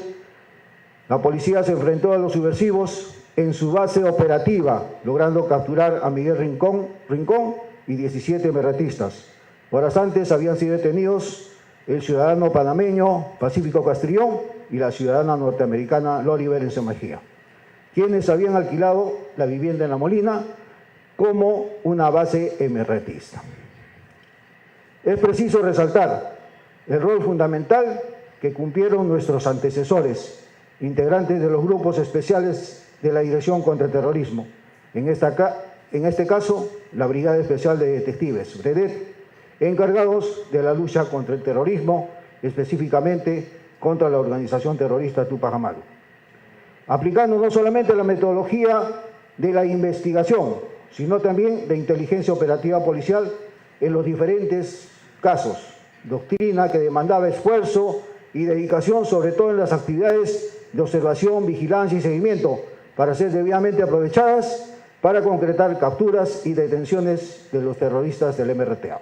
la policía se enfrentó a los subversivos en su base operativa, logrando capturar a Miguel Rincón y 17 MRTistas. Horas antes habían sido detenidos el ciudadano panameño Pacífico Castrillón y la ciudadana norteamericana Lori Berenice Mejía, quienes habían alquilado la vivienda en La Molina como una base MRTista. Es preciso resaltar el rol fundamental que cumplieron nuestros antecesores, integrantes de los grupos especiales de la Dirección contra el Terrorismo, en este caso la Brigada Especial de Detectives, BREDET, encargados de la lucha contra el terrorismo, específicamente contra la organización terrorista Tupac Amaru, aplicando no solamente la metodología de la investigación, sino también de inteligencia operativa policial en los diferentes casos, doctrina que demandaba esfuerzo y dedicación, sobre todo en las actividades de observación, vigilancia y seguimiento, para ser debidamente aprovechadas para concretar capturas y detenciones de los terroristas del MRTA.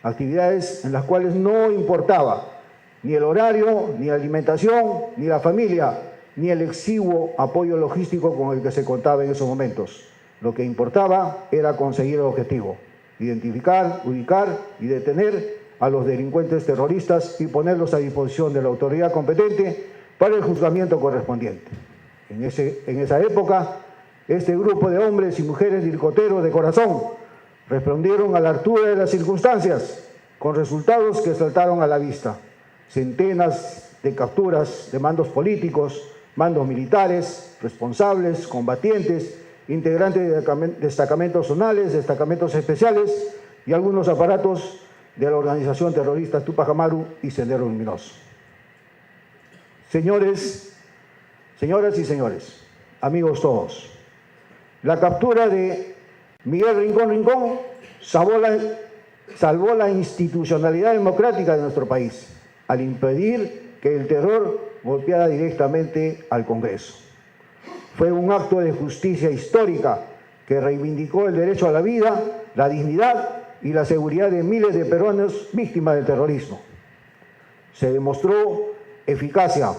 Actividades en las cuales no importaba ni el horario, ni la alimentación, ni la familia, ni el exiguo apoyo logístico con el que se contaba en esos momentos. Lo que importaba era conseguir el objetivo: identificar, ubicar y detener a los delincuentes terroristas y ponerlos a disposición de la autoridad competente para el juzgamiento correspondiente. En esa época, este grupo de hombres y mujeres dircoteros de corazón respondieron a la altura de las circunstancias, con resultados que saltaron a la vista. Centenas de capturas de mandos políticos, mandos militares, responsables, combatientes, integrantes de destacamentos zonales, destacamentos especiales y algunos aparatos de la organización terrorista Tupac Amaru y Sendero Luminoso. Señoras y señores, amigos todos, la captura de Miguel Rincón salvó la institucionalidad democrática de nuestro país, al impedir que el terror golpeara directamente al Congreso. Fue un acto de justicia histórica que reivindicó el derecho a la vida, la dignidad y la seguridad de miles de peruanos víctimas del terrorismo. Se demostró eficacia,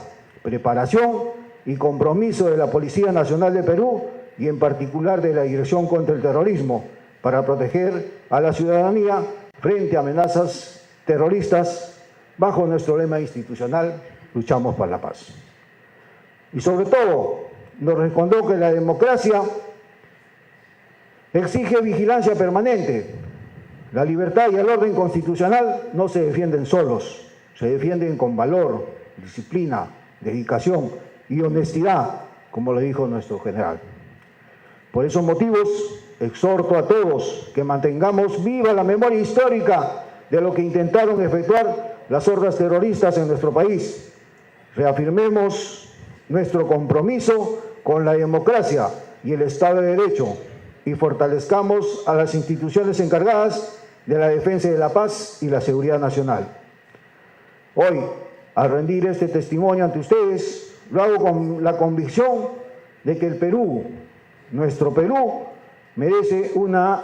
preparación y compromiso de la Policía Nacional de Perú y en particular de la Dirección contra el Terrorismo para proteger a la ciudadanía frente a amenazas terroristas bajo nuestro lema institucional: luchamos por la paz. Y sobre todo, nos recordó que la democracia exige vigilancia permanente. La libertad y el orden constitucional no se defienden solos, se defienden con valor, disciplina, dedicación y honestidad, como lo dijo nuestro general. Por esos motivos, exhorto a todos que mantengamos viva la memoria histórica de lo que intentaron efectuar las hordas terroristas en nuestro país. Reafirmemos nuestro compromiso con la democracia y el Estado de Derecho y fortalezcamos a las instituciones encargadas de la defensa de la paz y la seguridad nacional. Hoy, al rendir este testimonio ante ustedes, lo hago con la convicción de que el Perú, nuestro Perú, merece una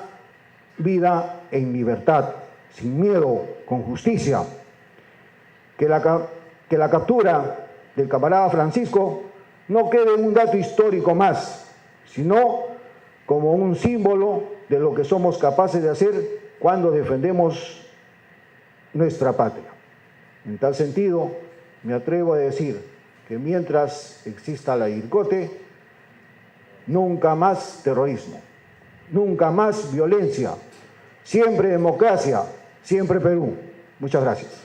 vida en libertad, sin miedo, con justicia. Que que la captura del camarada Francisco no quede un dato histórico más, sino como un símbolo de lo que somos capaces de hacer cuando defendemos nuestra patria. En tal sentido, me atrevo a decir que mientras exista la IRCOTE, nunca más terrorismo, nunca más violencia, siempre democracia, siempre Perú. Muchas gracias.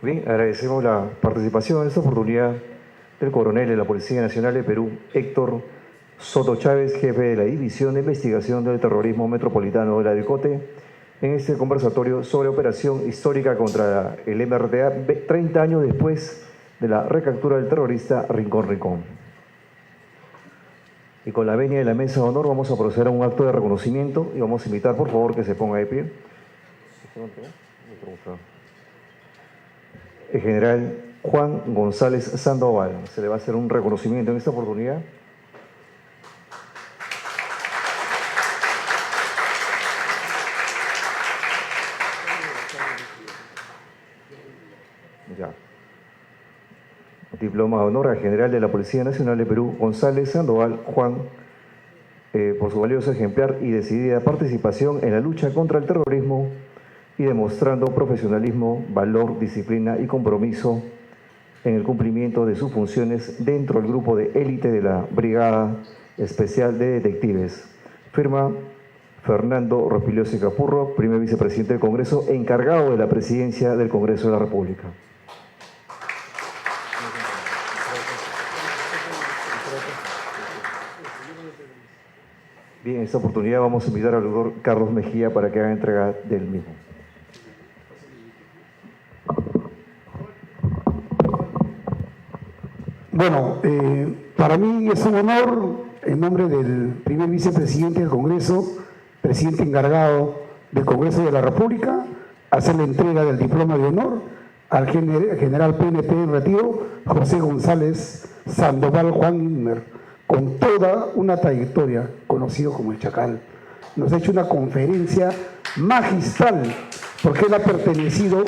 Bien, agradecemos la participación en esta oportunidad del coronel de la Policía Nacional de Perú, Héctor Soto Chávez, jefe de la División de Investigación del Terrorismo Metropolitano de la DIRCOTE, en este conversatorio sobre operación histórica contra el MRTA 30 años después de la recaptura del terrorista Rincón Rincón. Y con la venia de la mesa de honor vamos a proceder a un acto de reconocimiento y vamos a invitar por favor que se ponga de pie el general Juan González Sandoval. Se le va a hacer un reconocimiento en esta oportunidad. Ya. Diploma de honor al general de la Policía Nacional de Perú, González Sandoval Juan, por su valioso ejemplar y decidida participación en la lucha contra el terrorismo y demostrando profesionalismo, valor, disciplina y compromiso en el cumplimiento de sus funciones dentro del grupo de élite de la Brigada Especial de Detectives. Firma Fernando Rospigliosi Capurro, primer vicepresidente del Congreso, encargado de la presidencia del Congreso de la República. Bien, en esta oportunidad vamos a invitar al doctor Carlos Mejía para que haga entrega del mismo. Bueno, para mí es un honor, en nombre del primer vicepresidente del Congreso, presidente encargado del Congreso de la República, hacer la entrega del diploma de honor al general PNP en retiro, José González Sandoval Juan Inmer, con toda una trayectoria, conocido como el Chacal. Nos ha hecho una conferencia magistral, porque él ha pertenecido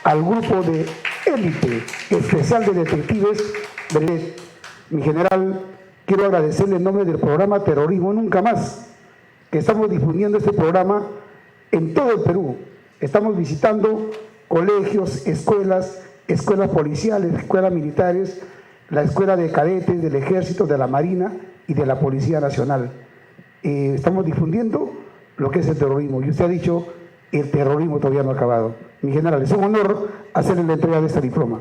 al grupo de élite especial de detectives. Mi general, quiero agradecerle en nombre del programa Terrorismo Nunca Más, que estamos difundiendo este programa en todo el Perú. Estamos visitando colegios, escuelas policiales, escuelas militares, la escuela de cadetes del Ejército, de la Marina y de la Policía Nacional. Estamos difundiendo lo que es el terrorismo. Y usted ha dicho, el terrorismo todavía no ha acabado. Mi general, es un honor hacerle la entrega de este diploma.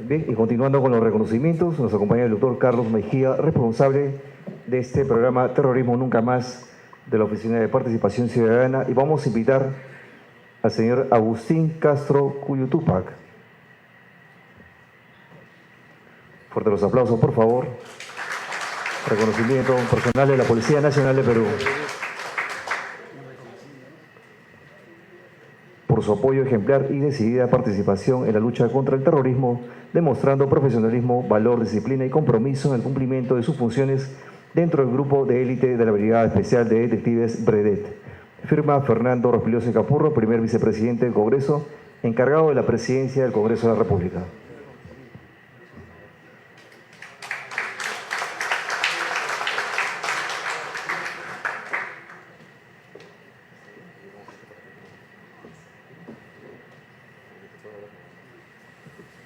Bien, y continuando con los reconocimientos, nos acompaña el doctor Carlos Mejía, responsable de este programa Terrorismo Nunca Más de la Oficina de Participación Ciudadana, y vamos a invitar al señor Agustín Castro Cuyutupac. Fuerte los aplausos, por favor. Reconocimiento personal de la Policía Nacional de Perú por su apoyo ejemplar y decidida participación en la lucha contra el terrorismo, demostrando profesionalismo, valor, disciplina y compromiso en el cumplimiento de sus funciones dentro del grupo de élite de la Brigada Especial de Detectives BREDET. Firma Fernando Rospigliosi Capurro, primer vicepresidente del Congreso, encargado de la presidencia del Congreso de la República.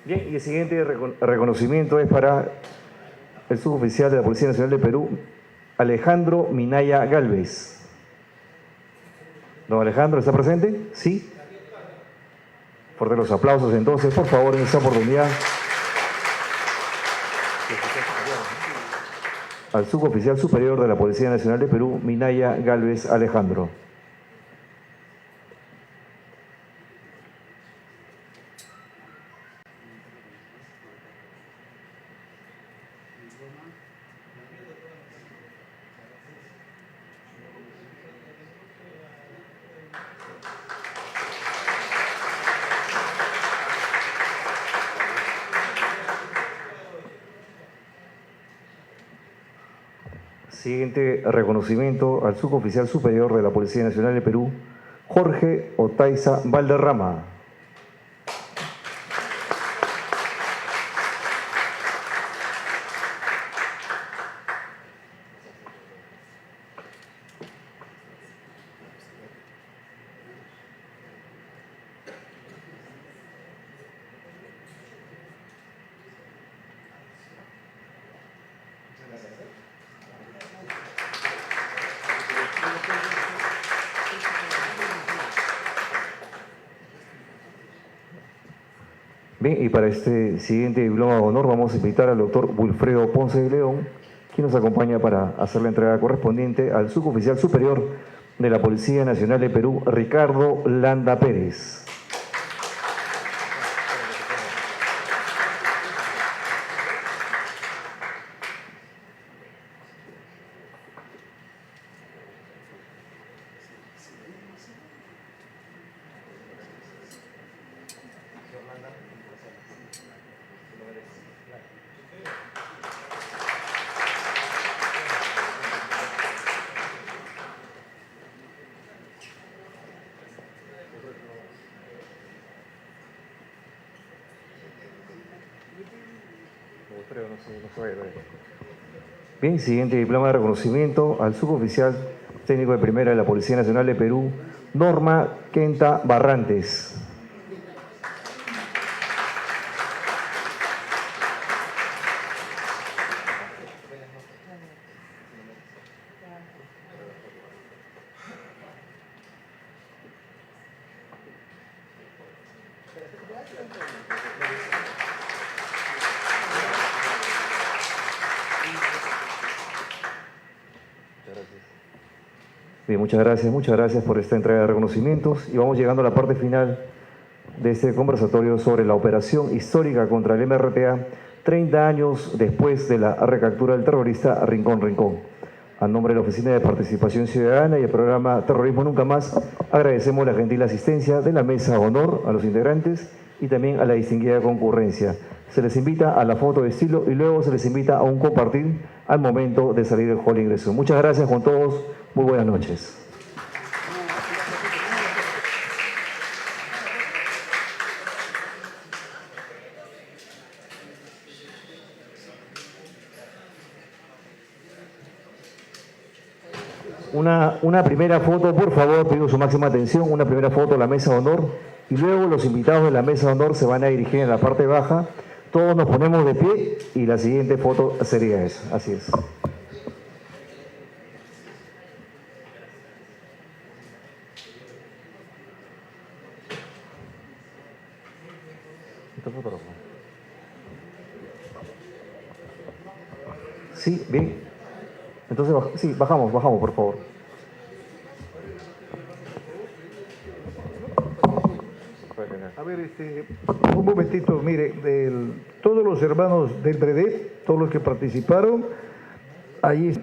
Bien, y el siguiente reconocimiento es para el suboficial de la Policía Nacional de Perú, Alejandro Minaya Galvez. Don Alejandro, ¿está presente? Sí. Fuerte los aplausos entonces, por favor, en esta oportunidad. Al suboficial superior de la Policía Nacional de Perú, Minaya Galvez Alejandro. Siguiente reconocimiento al suboficial superior de la Policía Nacional de Perú, Jorge Otaiza Valderrama. Bien, y para este siguiente diploma de honor vamos a invitar al doctor Wilfredo Ponce de León, quien nos acompaña para hacer la entrega correspondiente al suboficial superior de la Policía Nacional de Perú, Ricardo Landa Pérez. Bien, siguiente diploma de reconocimiento al suboficial técnico de primera de la Policía Nacional de Perú, Norma Quenta Barrantes. Bien, muchas gracias por esta entrega de reconocimientos y vamos llegando a la parte final de este conversatorio sobre la operación histórica contra el MRTA 30 años después de la recaptura del terrorista Rincón Rincón. A nombre de la Oficina de Participación Ciudadana y el programa Terrorismo Nunca Más, agradecemos la gentil asistencia de la Mesa de Honor a los integrantes y también a la distinguida concurrencia. Se les invita a la foto de estilo y luego se les invita a un compartir al momento de salir del hall de ingreso. Muchas gracias con todos, muy buenas noches. Una primera foto, por favor, pido su máxima atención, una primera foto a la mesa de honor y luego los invitados de la mesa de honor se van a dirigir a la parte baja. Todos nos ponemos de pie y la siguiente foto sería esa, así es. Sí, bien. Entonces, sí, bajamos, por favor. A ver, un momentito, mire, todos los hermanos del BREDET, todos los que participaron, ahí